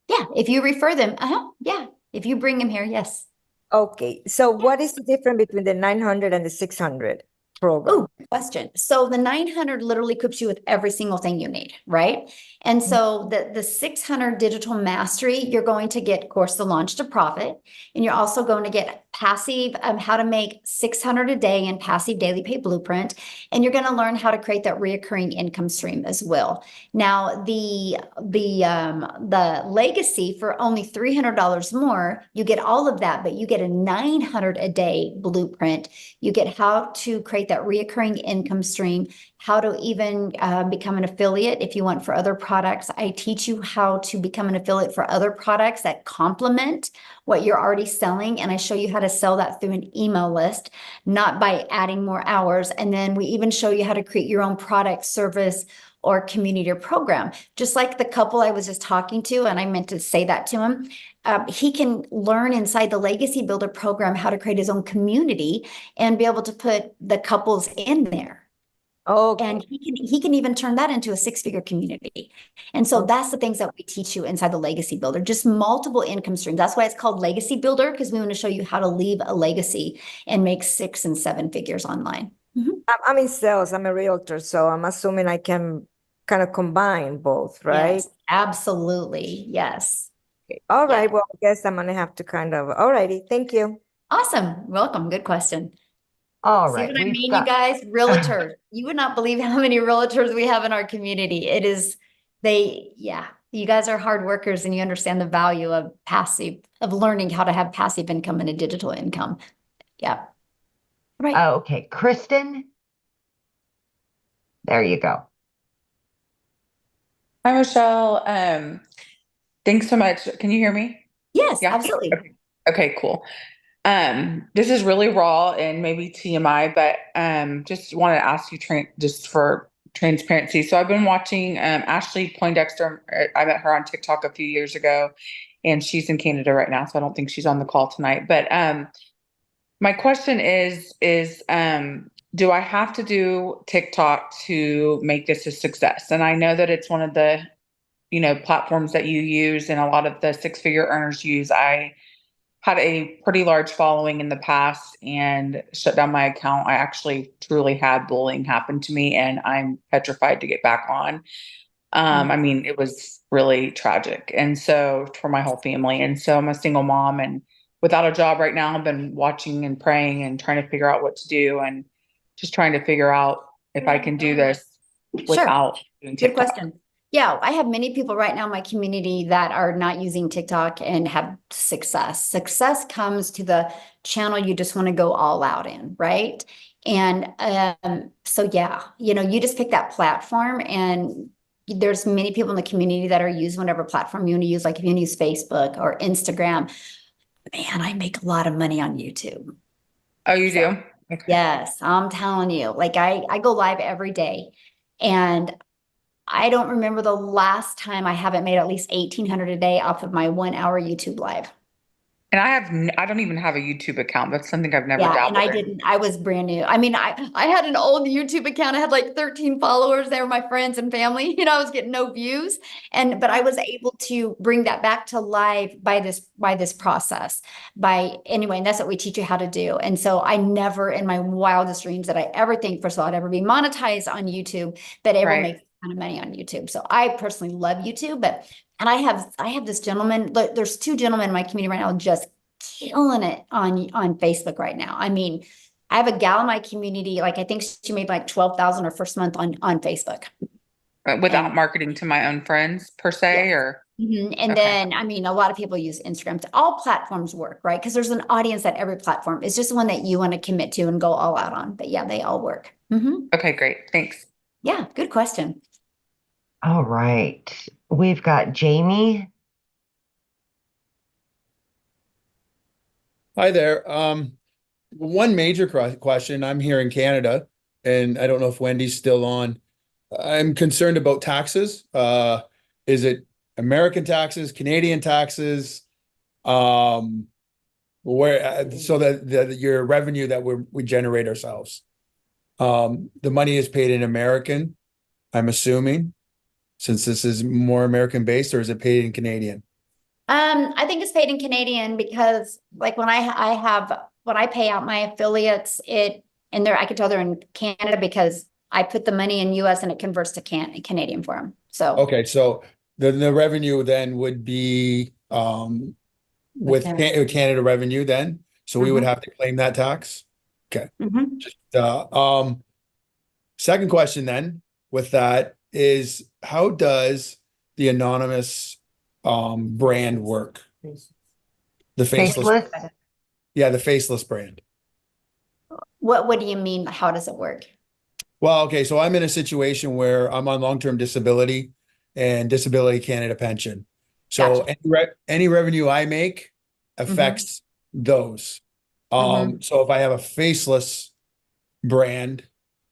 Yeah, if you refer them, yeah. If you bring them here, yes. Okay, so what is the difference between the 900 and the 600 program? Oh, good question. So the 900 literally equips you with every single thing you need, right? And so the 600 digital mastery, you're going to get, of course, the launch to profit, and you're also going to get passive, how to make 600 a day in passive daily pay blueprint, and you're going to learn how to create that reoccurring income stream as well. Now, the legacy for only $300 more, you get all of that, but you get a 900 a day blueprint. You get how to create that reoccurring income stream, how to even become an affiliate if you want for other products. I teach you how to become an affiliate for other products that complement what you're already selling. And I show you how to sell that through an email list, not by adding more hours. And then we even show you how to create your own product, service, or community or program. Just like the couple I was just talking to, and I meant to say that to him, he can learn inside the Legacy Builder program how to create his own community and be able to put the couples in there. Oh, and he can even turn that into a six-figure community. And so that's the things that we teach you inside the Legacy Builder, just multiple income streams. That's why it's called Legacy Builder, because we want to show you how to leave a legacy and make 6 and 7 figures online. I'm in sales. I'm a realtor, so I'm assuming I can kind of combine both, right? Yes, absolutely. Yes. All right. Well, I guess I'm gonna have to kind of. All righty. Thank you. Awesome. Welcome. Good question. All See right, what I we've mean, got- you guys? Realtors. You would not believe how many realtors we have in our community. It is, you guys are hard workers and you understand the value of learning how to have passive income and a digital income. Yeah. Right. Oh, okay. Kristen, there you go. Hi, Michelle. Thanks so much. Can you hear me? Yes, Yeah. absolutely. Okay, cool. This is really raw and maybe TMI, but just want to ask you just for transparency. So I've been watching Ashley Poindexter. I met her on TikTok a few years ago, and she's in Canada right now, so I don't think she's on the call tonight. But my question is do I have to do TikTok to make this a success? And I know that it's one of the platforms that you use and a lot of the six-figure earners use. I had a pretty large following in the past and shut down my account. I actually truly had bullying happen to me and I'm petrified to get back on. I mean, it was really tragic. And so for my whole family. And so I'm a single mom and without a job right now. I've been watching and praying and trying to figure out what to do and just trying to figure out if I can do this without doing TikTok. Good question. Yeah, I have many people right now in my community that are not using TikTok and have success. Success comes to the channel you just want to go all out in, right? And so yeah, you just pick that platform and there's many people in the community that are using whatever platform you want to use. Like if you want to use Facebook or Instagram, man, I make a lot of money on YouTube. Oh, you do? Okay. Yes, I'm telling you, like I go live every day and I don't remember the last time I haven't made at least 1,800 a day off of my 1 hour YouTube live. And I don't even have a YouTube account. That's something I've never Yeah, and I dabbled in. didn't. I was brand new. I mean, I had an old YouTube account. I had like 13 followers. They were my friends and family. You know, I was getting no views. But I was able to bring that back to life by this process. Anyway, and that's what we teach you how to do. And so I never in my wildest dreams that I ever think, first of all, I'd ever be monetized on YouTube, but ever Right. make a ton of money on YouTube. So I personally love YouTube, and I have this gentleman, there's two gentlemen in my community right now just killing it on Facebook right now. I mean, I have a gal in my community, like I think she made like 12,000 her first month on Facebook. Without And marketing to my own friends per se, yes. or And okay. then, I mean, a lot of people use Instagram. All platforms work, right? Because there's an audience at every platform. It's just the one that you want to commit to and go all out on. But yeah, they all work. Okay, great. Thanks. Yeah, good question. All right. We've got Jamie. Hi there. One major question. I'm here in Canada, and I don't know if Wendy's still on. I'm concerned about taxes. Is it American taxes, Canadian taxes? Where so that your revenue that we generate ourselves. The money is paid in American, I'm assuming, since this is more American based, or is it paid in Canadian? I think it's paid in Canadian because like when I pay out my affiliates, I can tell they're in Canada because I put the money in US and it converts to Canadian for them. So Okay, so the revenue then would be with Canada revenue then, so we would have to claim that tax. Okay. Second question then with that is, how does the anonymous brand work? The faceless. Yeah, the faceless brand. what do you mean? How does it work? Well, okay, so I'm in a situation where I'm on long-term disability and Disability Canada pension. So any revenue I make affects those. So if I have a faceless brand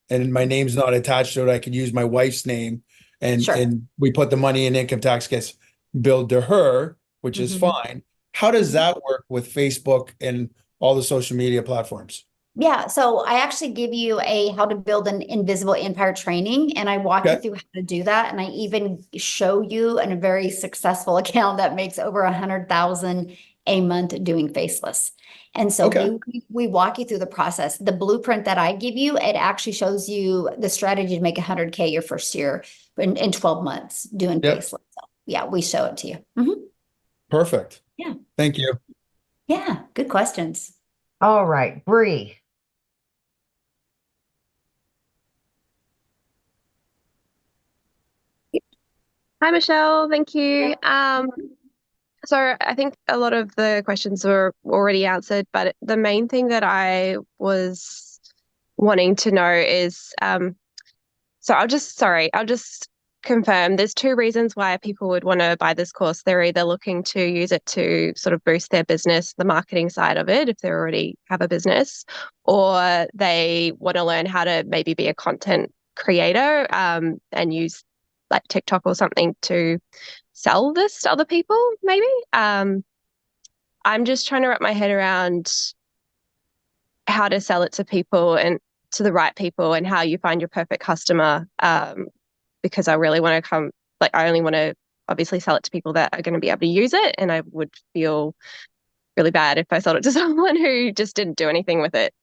and my name's not attached to it, I could use my wife's name and we put the money in, income tax gets billed to her, which is fine. How does that work with Facebook and all the social media platforms? Yeah, so I actually give you how to build an invisible empire training, and I walk you through how to do that. And I even show you a very successful account that makes over 100,000 a month doing faceless. And so we walk you through the process. The blueprint that I give you, it actually shows you the strategy to make 100K your first year in 12 months doing faceless. So yeah, we show it to you. Perfect. Yeah. Thank you. Yeah, good questions. All right, Bree. Hi, Michelle. Thank you. So I think a lot of the questions were already answered, but the main thing that I was wanting to know is, so I'll just confirm there's two reasons why people would want to buy this course. They're either looking to use it to sort of boost their business, the marketing side of it, if they already have a business, or they want to learn how to maybe be a content creator and use like TikTok or something to sell this to other people, maybe. I'm just trying to wrap my head around how to sell it to people and to the right people and how you find your perfect customer. Because I really want to I only want to obviously sell it to people that are going to be able to use it. And I would feel really bad if I sold it to someone who just didn't do anything with it.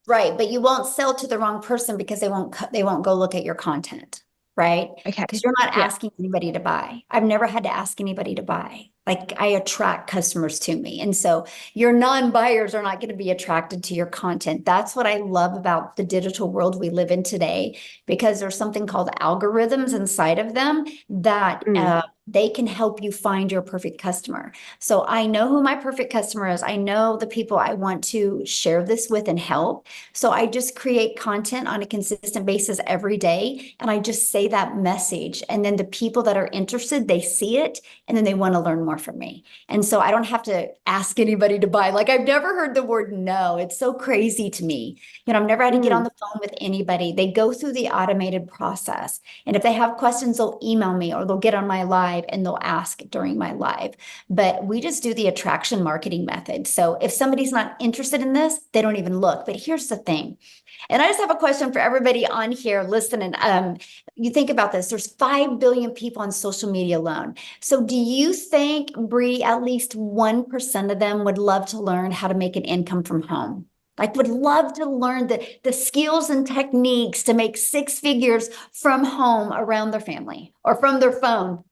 Right. But you won't sell to the wrong person because they won't go look at your content. Right. Okay. Because you're not asking anybody to buy. I've never had to ask anybody to buy. Like I attract customers to me. And so your non-buyers are not going to be attracted to your content. That's what I love about the digital world we live in today, because there's something called algorithms inside of them that they can help you find your perfect customer. So I know who my perfect customer is. I know the people I want to share this with and help. So I just create content on a consistent basis every day. And I just say that message. And then the people that are interested, they see it and then they want to learn more from me. And so I don't have to ask anybody to buy. Like I've never heard the word no. It's so crazy to me. You know, I've never had to get on the phone with anybody. They go through the automated process. And if they have questions, they'll email me or they'll get on my live. live and they'll ask during my live. But we just do the attraction marketing method. So if somebody's not interested in this, they don't even look. But here's the thing. And I just have a question for everybody on here listening. You think about this, there's 5 billion people on social media alone. So do you think, Bree, at least 1% of them would love to learn how to make an income from home? Like would love to learn the skills and techniques to make 6 figures from home around their family or from their phone.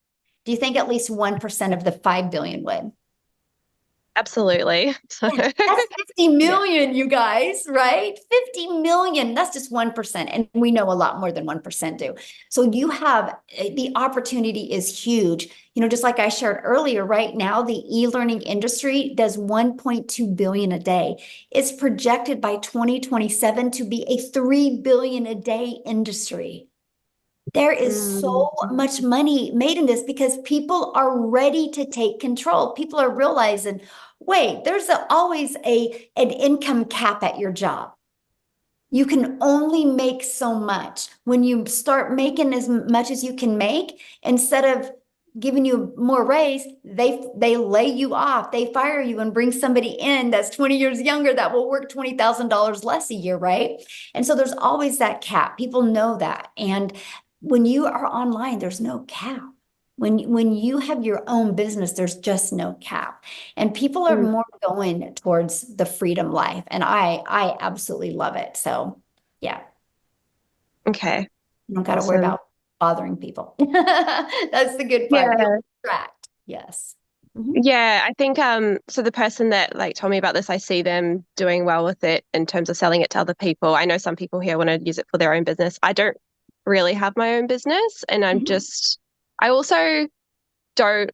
Do you think at least 1% of the 5 billion would? Absolutely. That's 50 million, you guys, right? 50 million. That's just 1%. And we know a lot more than 1% do. So you have the opportunity is huge. You know, just like I shared earlier, right now, the e-learning industry does 1.2 billion a day. It's projected by 2027 to be a 3 billion a day industry. There is so much money made in this because people are ready to take control. People are realizing, wait, there's always an income cap at your job. You can only make so much. When you start making as much as you can make, instead of giving you more raise, they lay you off, they fire you and bring somebody in that's 20 years younger that will work $20,000 less a year, right? And so there's always that cap. People know that. And when you are online, there's no cap. When you have your own business, there's just no cap. And people are more going towards the freedom life. And I absolutely love it. So yeah. Okay. You don't got to worry Awesome. about bothering people. That's the good part. Yeah. You'll attract. Yes. Yeah, I think so the person that like told me about this, I see them doing well with it in terms of selling it to other people. I know some people here want to use it for their own business. I don't really have my own business, and I also don't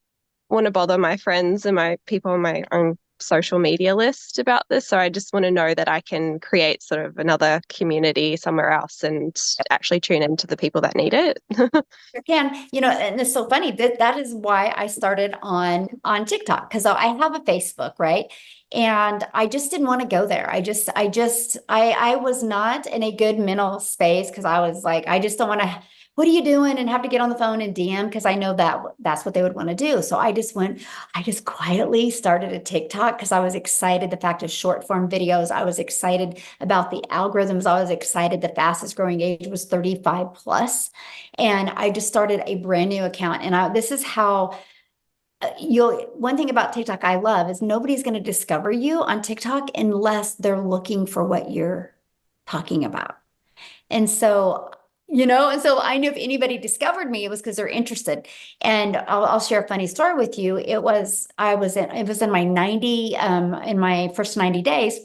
want to bother my friends and my people on my own social media list about this. So I just want to know that I can create sort of another community somewhere else and actually tune into the people that need it. You can, you know, and it's so funny that is why I started on TikTok, because I have a Facebook, right? And I just didn't want to go there. I was not in a good mental space because I was like, I just don't want to, what are you doing? And have to get on the phone and DM because I know that's what they would want to do. So I just quietly started a TikTok because I was excited. The fact of short form videos, I was excited about the algorithms. I was excited. The fastest growing age was 35 plus. And I just started a brand new account. And this is how one thing about TikTok I love is nobody's going to discover you on TikTok unless they're looking for what you're talking about. And so, and so I knew if anybody discovered me, it was because they're interested. And I'll share a funny story with you. It was in my first 90 days.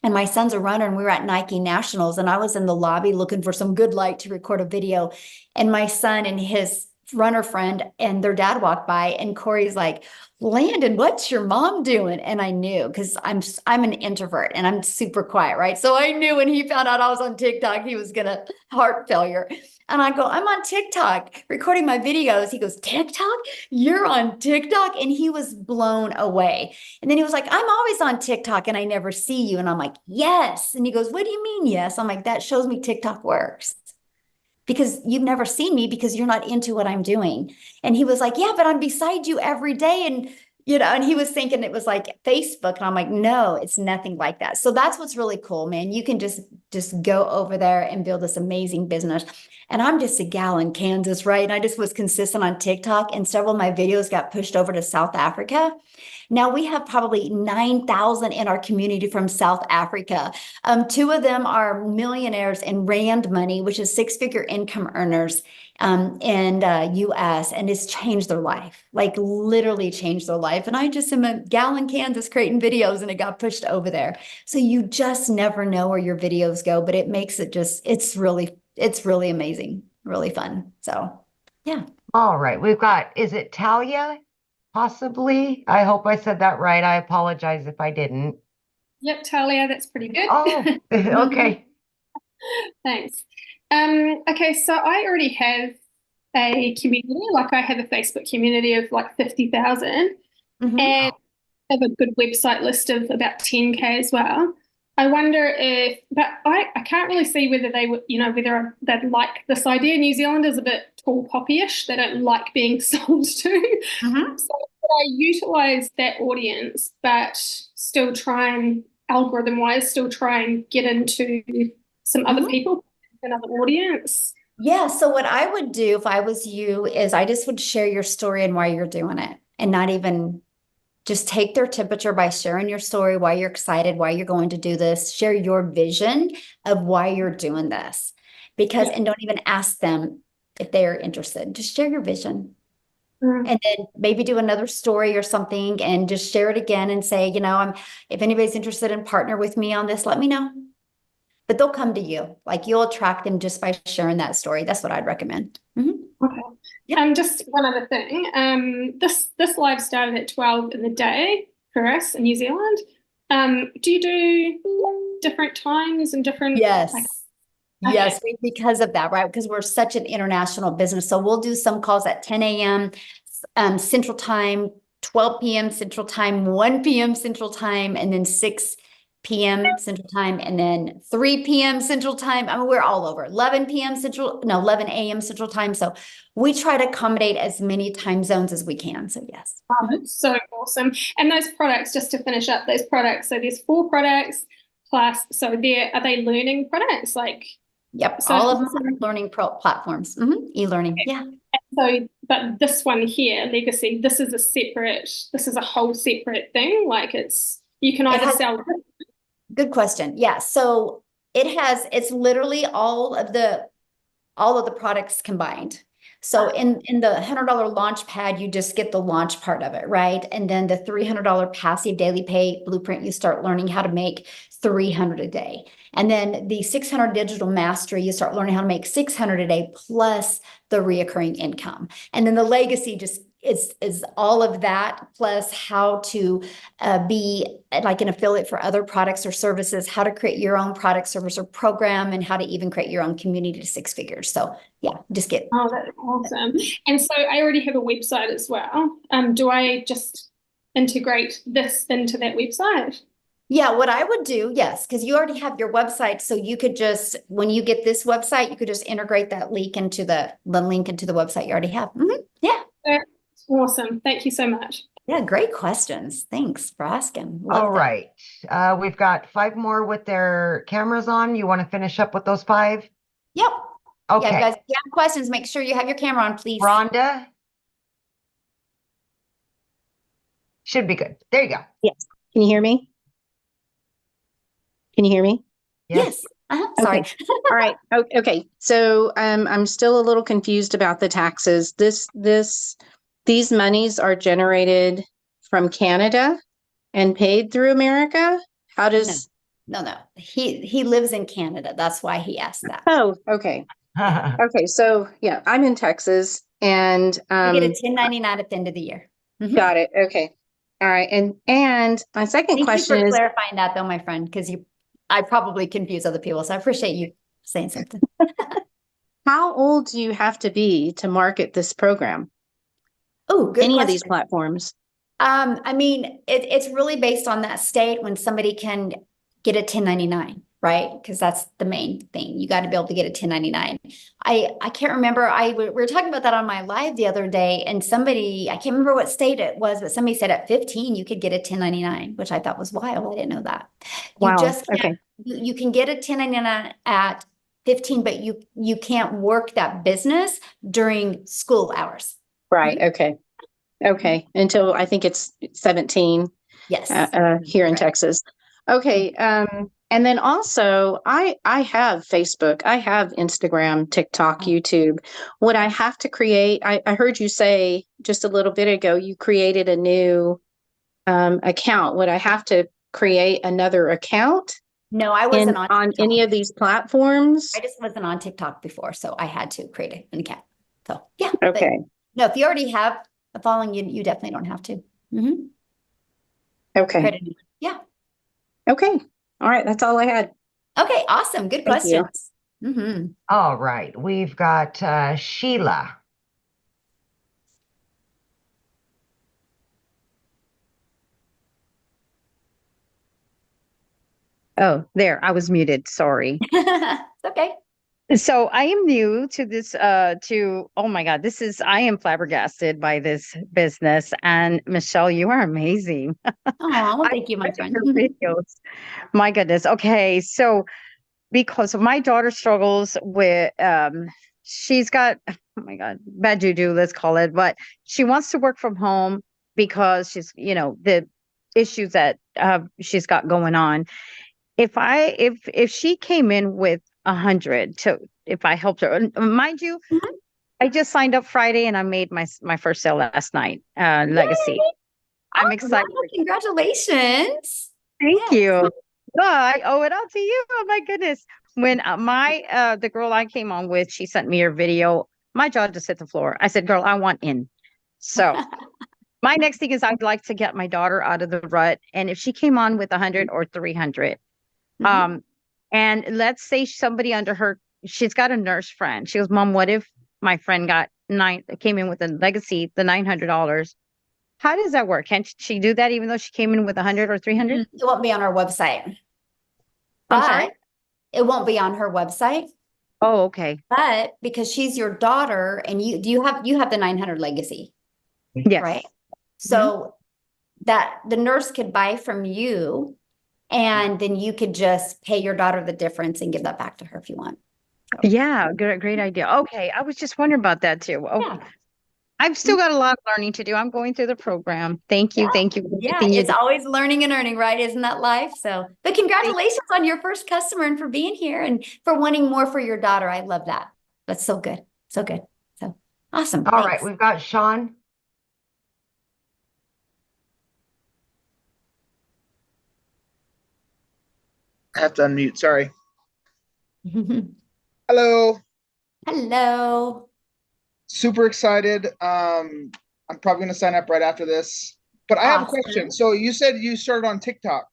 And my son's a runner and we were at Nike Nationals and I was in the lobby looking for some good light to record a video. And my son and his runner friend and their dad walked by and Corey's like, Landon, what's your mom doing? And I knew because I'm an introvert and I'm super quiet, right? So I knew when he found out I was on TikTok, he was gonna heart failure. And I go, I'm on TikTok recording my videos. He goes, TikTok? You're on TikTok? And he was blown away. And then he was like, I'm always on TikTok and I never see you. And I'm like, yes. And he goes, what do you mean, yes? I'm like, that shows me TikTok works. Because you've never seen me because you're not into what I'm doing. And he was like, yeah, but I'm beside you every day. And, and he was thinking it was like Facebook. And I'm like, no, it's nothing like that. So that's what's really cool, man. You can just go over there and build this amazing business. And I'm just a gal in Kansas, right? And I just was consistent on TikTok and several of my videos got pushed over to South Africa. Now we have probably 9,000 in our community from South Africa. 2 of them are millionaires in Rand money, which is 6-figure income earners in US, and it's changed their life, like literally changed their life. And I just am a gal in Kansas creating videos and it got pushed over there. So you just never know where your videos go, but it makes it it's really amazing, really fun. So yeah. All right. Is it Talia? Possibly. I hope I said that right. I apologize if I didn't. Yep, Talia, that's pretty good. Oh, okay. Thanks. Okay, so I already have a community, like I have a Facebook community of like 50,000 and I have a good website list of about 10K as well. I wonder if, but I can't really see whether they would, whether they'd like this idea. New Zealand is a bit tall poppy-ish. They don't like being sold to. Mhm. So could I utilize that audience, but still try and algorithm-wise, still try and get into some other people, another audience? Yeah, so what I would do if I was you is I just would share your story and why you're doing it and not even just take their temperature by sharing your story, why you're excited, why you're going to do this, share your vision of why you're doing this. Because, and don't even ask them if they are interested. Just share your vision. And then maybe do another story or something and just share it again and say, if anybody's interested in partner with me on this, let me know. But they'll come to you. Like you'll attract them just by sharing that story. That's what I'd recommend. Okay. Just one other thing. This live started at 12 in the day for us in New Zealand. Do you do different times and different? Yes. Yes, because of that, right? Because we're such an international business. So we'll do some calls at 10 a.m. Central Time, 12 p.m. Central Time, 1 p.m. Central Time, and then 6 p.m. Central Time, and then 3 p.m. Central Time. I mean, we're all over. 11 a.m. Central Time. So we try to accommodate as many time zones as we can. So yes. Oh, that's so awesome. And those products, just to finish up, those products. So there's 4 products plus. So are they learning products like? Yep, So all of them are learning platforms, e-learning. Yeah. So, but this one here, Legacy, this is a whole separate thing. Like you can either sell. Good question. Yeah. So it's literally all of the products combined. So in the $100 launch pad, you just get the launch part of it, right? And then the $300 passive daily pay blueprint, you start learning how to make 300 a day. And then the 600 digital mastery, you start learning how to make 600 a day plus the reoccurring income. And then the legacy just is all of that plus how to be like an affiliate for other products or services, how to create your own product, service, or program, and how to even create your own community to 6 figures. So yeah, just get. Oh, that's awesome. And so I already have a website as well. Do I just integrate this into that website? Yeah, what I would do, yes, because you already have your website. So you could just, when you get this website, you could just integrate that link into the link into the website you already have. Yeah. That's awesome. Thank you so much. Yeah, great questions. Thanks for asking. All right. We've got 5 more with their cameras on. You want to finish up with those 5? Yep. Okay. Yeah, guys, if you have questions, make sure you have your camera on, please. Rhonda? Should be good. There you go. Yes. Can you hear me? Can you hear me? Yes. Sorry. Okay. All right. Okay. So I'm still a little confused about the taxes. These monies are generated from Canada and paid through America. How does? No. He lives in Canada. That's why he asked that. Oh, okay. Okay. So yeah, I'm in Texas and you get a 1099 at the end of the year. Got it. Okay. All right. And my second question Thank you for is clarifying that though, my friend, because I probably confuse other people. So I appreciate you saying something. how old do you have to be to market this program? Oh, good Any question. of these platforms? I mean, it's really based on that state when somebody can get a 1099, right? Because that's the main thing. You got to be able to get a 1099. I can't remember. We were talking about that on my live the other day, and somebody, I can't remember what state it was, but somebody said at 15 you could get a 1099, which I thought was wild. I didn't know that. You Wow. just can't, Okay. you can get a 1099 at 15, but you can't work that business during school hours. Right. Okay. Okay. Until I think it's 17. Yes. Here in Texas. Okay. And then also I have Facebook, I have Instagram, TikTok, YouTube. Would I have to create, I heard you say just a little bit ago, you created a new account. Would I have to create another account? No, I wasn't on any of these platforms. I just wasn't on TikTok before, so I had to create an account. So yeah. Okay. No, if you already have a following, you definitely don't have to. Okay. Yeah. Okay. All right. That's all I had. Okay. Awesome. Good Thank you. questions. All right. We've got Sheila. Oh, there, I was muted. Sorry. It's okay. So I am new to this, oh my God, I am flabbergasted by this business. And Michelle, you are amazing. Oh, I thank you, my watch friend. your videos. My goodness. Okay. So because of my daughter struggles with, she's got, oh my God, bad juju, let's call it, but she wants to work from home because she's, the issues that she's got going on. If she came in with 100 if I helped her, and mind you, I just signed up Friday and I made my first sale last night, legacy. I'm Oh, excited. wow, congratulations. Thank you. Oh, I owe it all to you. Oh my goodness. When the girl I came on with, she sent me her video, my jaw just hit the floor. I said, girl, I want in. So my next thing is I'd like to get my daughter out of the rut. And if she came on with 100 or 300, and let's say somebody under her, she's got a nurse friend. She goes, Mom, what if my friend came in with a legacy, the $900? How does that work? Can't she do that even though she came in with 100 or 300? It won't be on our website. I'm sorry? It won't be on her website. Oh, okay. But because she's your daughter and you have the 900 legacy. Yes. Right. So that the nurse could buy from you and then you could just pay your daughter the difference and give that back to her if you want. Yeah, great idea. Okay. I was just wondering about that too. Oh, I've still got a lot of learning to do. I'm going through the program. Thank you. Thank you. for Yeah, everything you it's do. always learning and earning, right? Isn't that life? So, but congratulations on your first customer and for being here and for wanting more for your daughter. I love that. That's so good. So good. So awesome. All right, we've got Sean. I have to unmute. Sorry. Hello. Hello. Super excited. I'm probably going to sign up right after this. But I have a question. So you said you started on TikTok.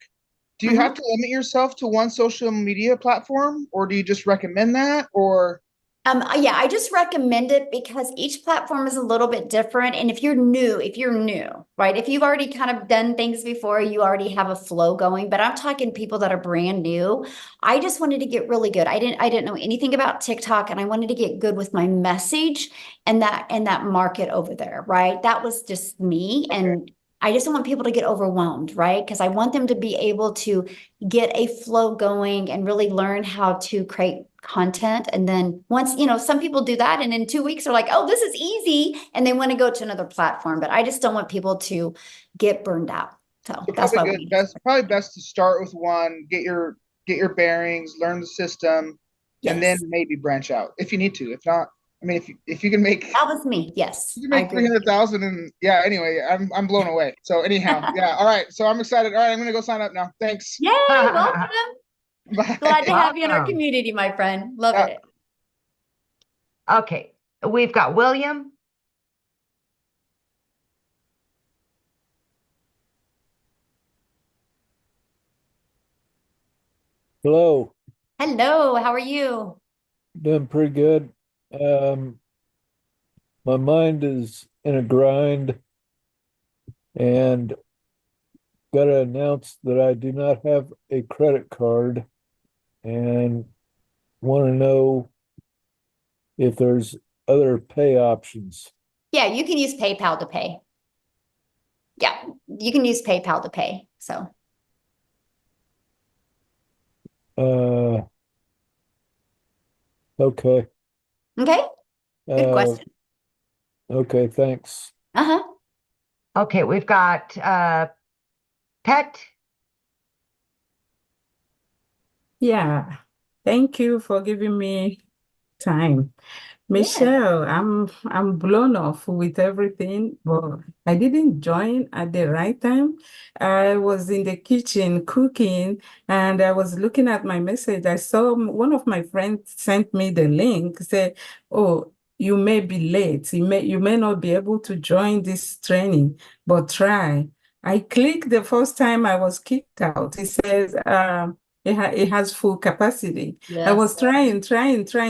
Do you have to limit yourself to one social media platform, or do you just recommend that? Or Yeah, I just recommend it because each platform is a little bit different. And if you're new, right? If you've already kind of done things before, you already have a flow going, but I'm talking people that are brand new. I just wanted to get really good. I didn't know anything about TikTok and I wanted to get good with my message and that market over there, right? That was just me. And I just don't want people to get overwhelmed, right? Because I want them to be able to get a flow going and really learn how to create content. And then once, some people do that and in 2 weeks they're like, oh, this is easy. And they want to go to another platform. But I just don't want people to get burned out. So that's why probably best to start with one, get your bearings, learn the system, and then maybe branch out if you need to. If not, I mean, if you can make that was me, yes. You can make 300,000 and anyway, I'm blown away. So anyhow, all right. So I'm excited. All right, I'm gonna go sign up now. Thanks. Yay, welcome. Bye. Glad to have you in our community, my friend. Love it. Okay, we've got William. Hello. Hello, how are you? Doing pretty good. My mind is in a grind and got to announce that I do not have a credit card and want to know if there's other pay options. Yeah, you can use PayPal to pay. Yeah, you can use PayPal to pay. So. Okay. Okay. Good question. Okay, thanks. Uh-huh. Okay, we've got Pet. Yeah, thank you for giving me time. Michelle, I'm blown off with everything, but I didn't join at the right time. I was in the kitchen cooking and I was looking at my message. I saw one of my friends sent me the link, say, oh, you may be late. You may not be able to join this training, but try. I clicked the first time I was kicked out. It says, it has full capacity. I was trying.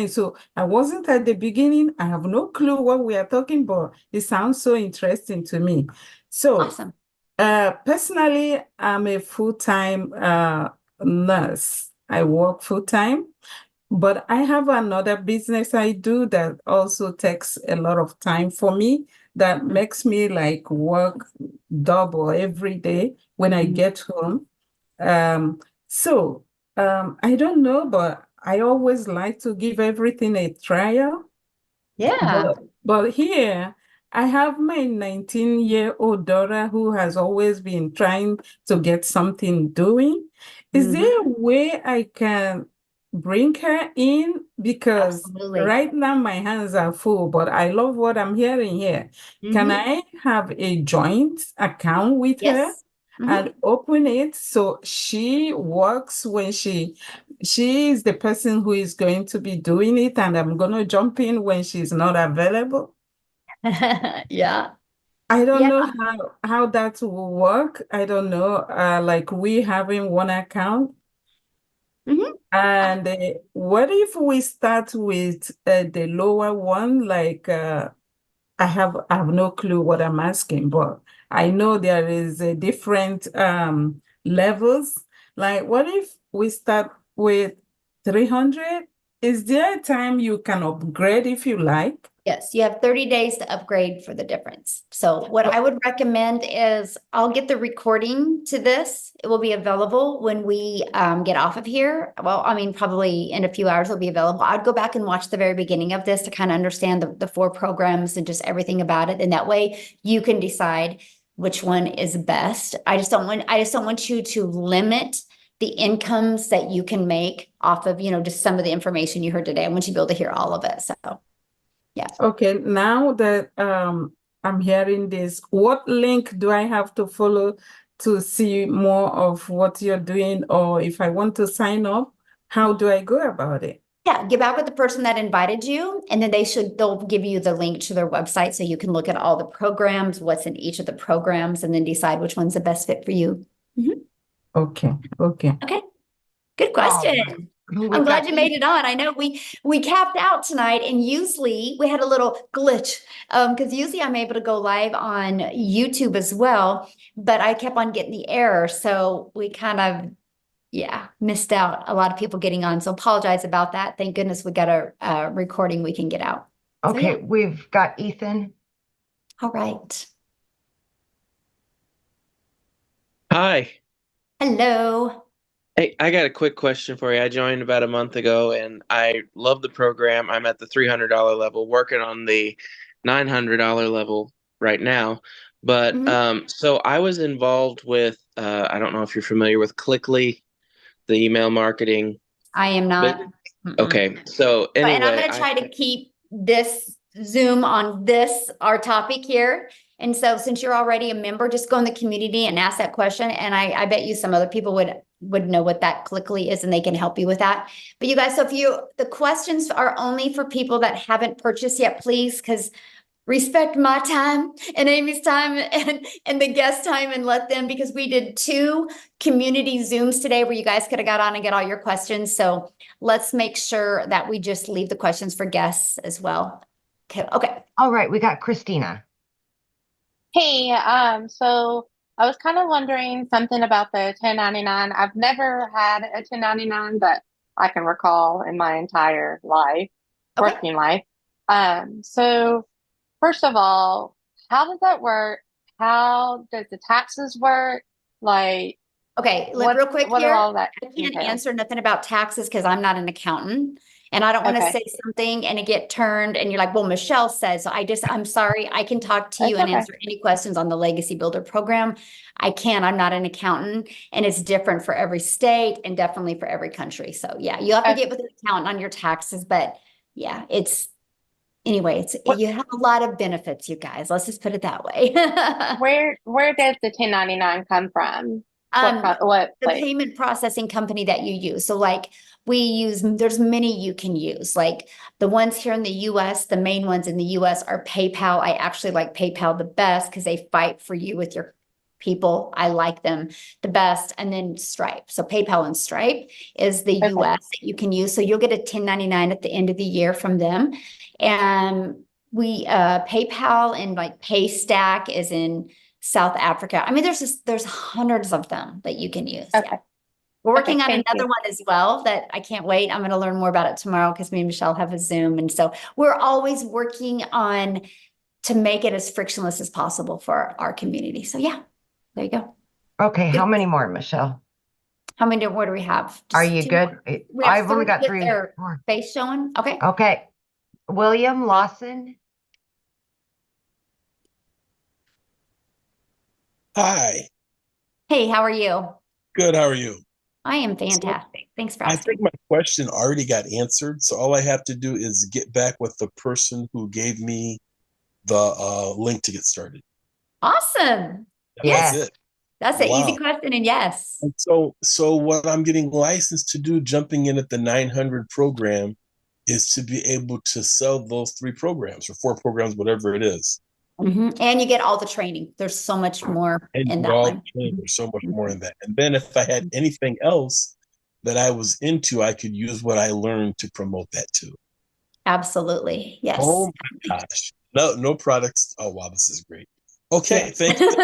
So I wasn't at the beginning. I have no clue what we are talking about. It sounds so interesting to me. So awesome. Personally, I'm a full-time nurse. I work full time, but I have another business I do that also takes a lot of time for me, that makes me like work double every day when I get home. So I don't know, but I always like to give everything a trial. Yeah. But here I have my 19-year-old daughter who has always been trying to get something doing. Is there a way I can bring her in? Because Absolutely. right now my hands are full, but I love what I'm hearing here. Can I have a joint account with her Yes. and open it so she works when she is the person who is going to be doing it, and I'm going to jump in when she's not available? Yeah. I don't Yeah. know how that will work. I don't know. Like we having one account, and what if we start with the lower one? Like I have no clue what I'm asking, but I know there is a different levels. Like, what if we start with 300? Is there a time you can upgrade if you like? Yes, you have 30 days to upgrade for the difference. So what I would recommend is I'll get the recording to this. It will be available when we get off of here. Well, I mean, probably in a few hours it'll be available. I'd go back and watch the very beginning of this to kind of understand the 4 programs and just everything about it. And that way you can decide which one is best. I just don't want you to limit the incomes that you can make off of, just some of the information you heard today. I want you to be able to hear all of it. So yeah. Okay, now that I'm hearing this, what link do I have to follow to see more of what you're doing? Or if I want to sign up, how do I go about it? Yeah, get back with the person that invited you, and then they'll give you the link to their website so you can look at all the programs, what's in each of the programs, and then decide which one's the best fit for you. Okay. Okay, good question. I'm glad you made it on. I know we capped out tonight, and usually we had a little glitch because usually I'm able to go live on YouTube as well, but I kept on getting the error, so we kind of missed out a lot of people getting on. So apologize about that. Thank goodness we got a recording we can get out. Okay, we've got Ethan. All right. Hi. Hello. Hey, I got a quick question for you. I joined about a month ago and I love the program. I'm at the $300 level, working on the $900 level right now. But so I was involved with, I don't know if you're familiar with Clickly, the email marketing. I am not. Okay. So anyway, and I'm going to try to keep this Zoom on our topic here. And so since you're already a member, just go in the community and ask that question. And I bet you some other people would know what that Clickly is and they can help you with that. But you guys, so the questions are only for people that haven't purchased yet, please, because respect my time and Amy's time and the guest time, and let them, because we did 2 community Zooms today where you guys could have got on and get all your questions. So let's make sure that we just leave the questions for guests as well. Okay. All right, we got Christina. Hey, so I was kind of wondering something about the 1099. I've never had a 1099, but I can recall in my entire life, working life. So first of all, how does that work? How does the taxes work? Like, okay, real quick what here. are all that I can't entail? answer nothing about taxes because I'm not an accountant. And I don't want to say something and it get turned and you're like, well, Michelle said, so I'm sorry. I can talk to you and answer any questions on the Legacy Builder program. I'm not an accountant, and it's different for every state and definitely for every country. So yeah, you have to get with an accountant on your taxes, but yeah, you have a lot of benefits, you guys. Let's just put it that way. Where does the 1099 come from? The payment processing company that you use. So like there's many you can use. Like the ones here in the US, the main ones in the US are PayPal. I actually like PayPal the best because they fight for you with your people. I like them the best. And then Stripe. So PayPal and Stripe is the US that you can use. So you'll get a 1099 at the end of the year from them. And PayPal and like Paystack is in South Africa. I mean, there's hundreds of them that you can use. Okay. We're working Okay, on thank another you. one as well that I can't wait. I'm going to learn more about it tomorrow because me and Michelle have a Zoom. And so we're always working on to make it as frictionless as possible for our community. So yeah, there you go. Okay, how many more, Michelle? How many more do we have? Are Just you two? good? We have I've only three got with 3 their more. face showing. Okay. Okay. William Lawson. Hi, Hey, how are you? good. How are you? I am So fantastic. Thanks for I think asking. my question already got answered. So all I have to do is get back with the person who gave me the link to get started. Awesome. That's Yes. it. That's an easy Wow. question. And yes. And so what I'm getting licensed to do, jumping in at the 900 program, is to be able to sell those 3 programs or 4 programs, whatever it is. And you get all the training. There's so much more And in you that all one. there's so much more in that. And then if I had anything else that I was into, I could use what I learned to promote that too. Absolutely. Yes. Oh my gosh. No products. Oh wow, this is great. Okay, Yes. thank you.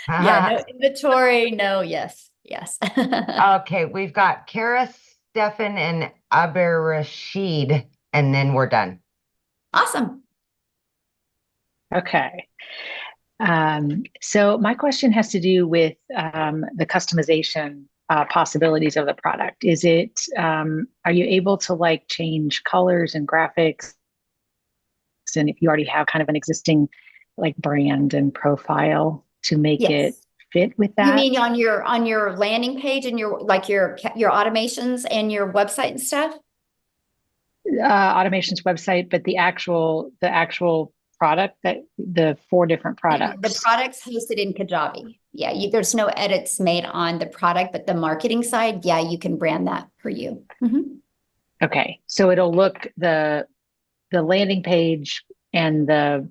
Yeah, no inventory. No, yes. Yes. Okay, we've got Kara, Stefan, and Aber Rashid, and then we're done. Awesome. Okay. So my question has to do with the customization possibilities of the product. Is it, are you able to like change colors and graphics? And if you already have kind of an existing like brand and profile to make it fit with that? You mean on your landing page and your automations and your website and stuff? Automations website, but the actual product, that the 4 different products. The product's hosted in Kajabi. Yeah, there's no edits made on the product, but the marketing side, yeah, you can brand that for you. Okay, so it'll look the landing page and the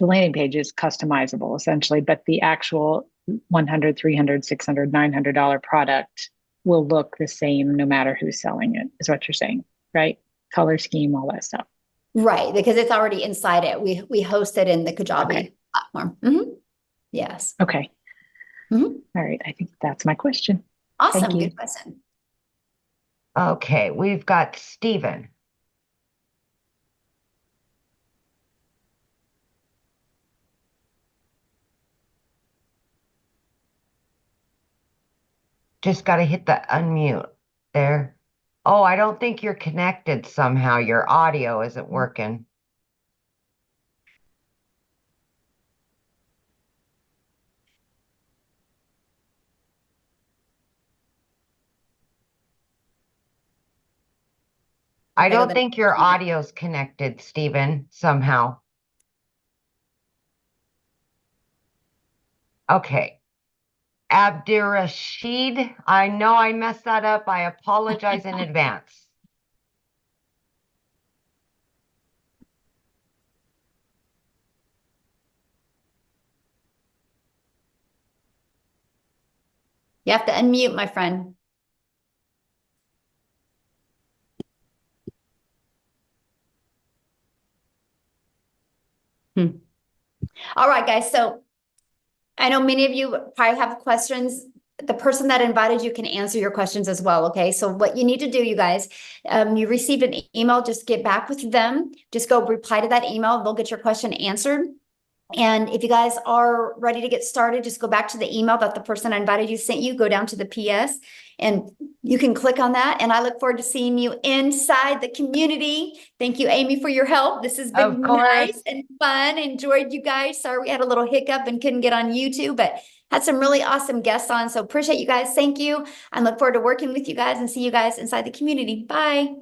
landing page is customizable essentially, but the actual $100, $300, $600, $900 product will look the same no matter who's selling it, is what you're saying, right? Color scheme, all that stuff. Right, because it's already inside it. We host it in the Kajabi platform. Yes. Okay. All right. I think that's my question. Awesome. Thank you. Good question. Okay, we've got Stephen. Just got to hit the unmute there. Oh, I don't think you're connected somehow. Your audio isn't working. I don't think your audio's connected, Stephen, somehow. Okay. Abdirashid, I know I messed that up. I apologize in advance. You have to unmute, my friend. All right, guys. So I know many of you probably have questions. The person that invited you can answer your questions as well. Okay. So what you need to do, you guys, you received an email, just get back with them. Just go reply to that email. They'll get your question answered. And if you guys are ready to get started, just go back to the email that the person I invited you sent you, go down to the PS and you can click on that. And I look forward to seeing you inside the community. Thank you, Amy, for your help. This has been nice and fun. Enjoyed you guys. Sorry we had a little hiccup and couldn't get on YouTube, but had some really awesome guests on. So appreciate you guys. Thank you. I look forward to working with you guys and see you guys inside the community. Bye.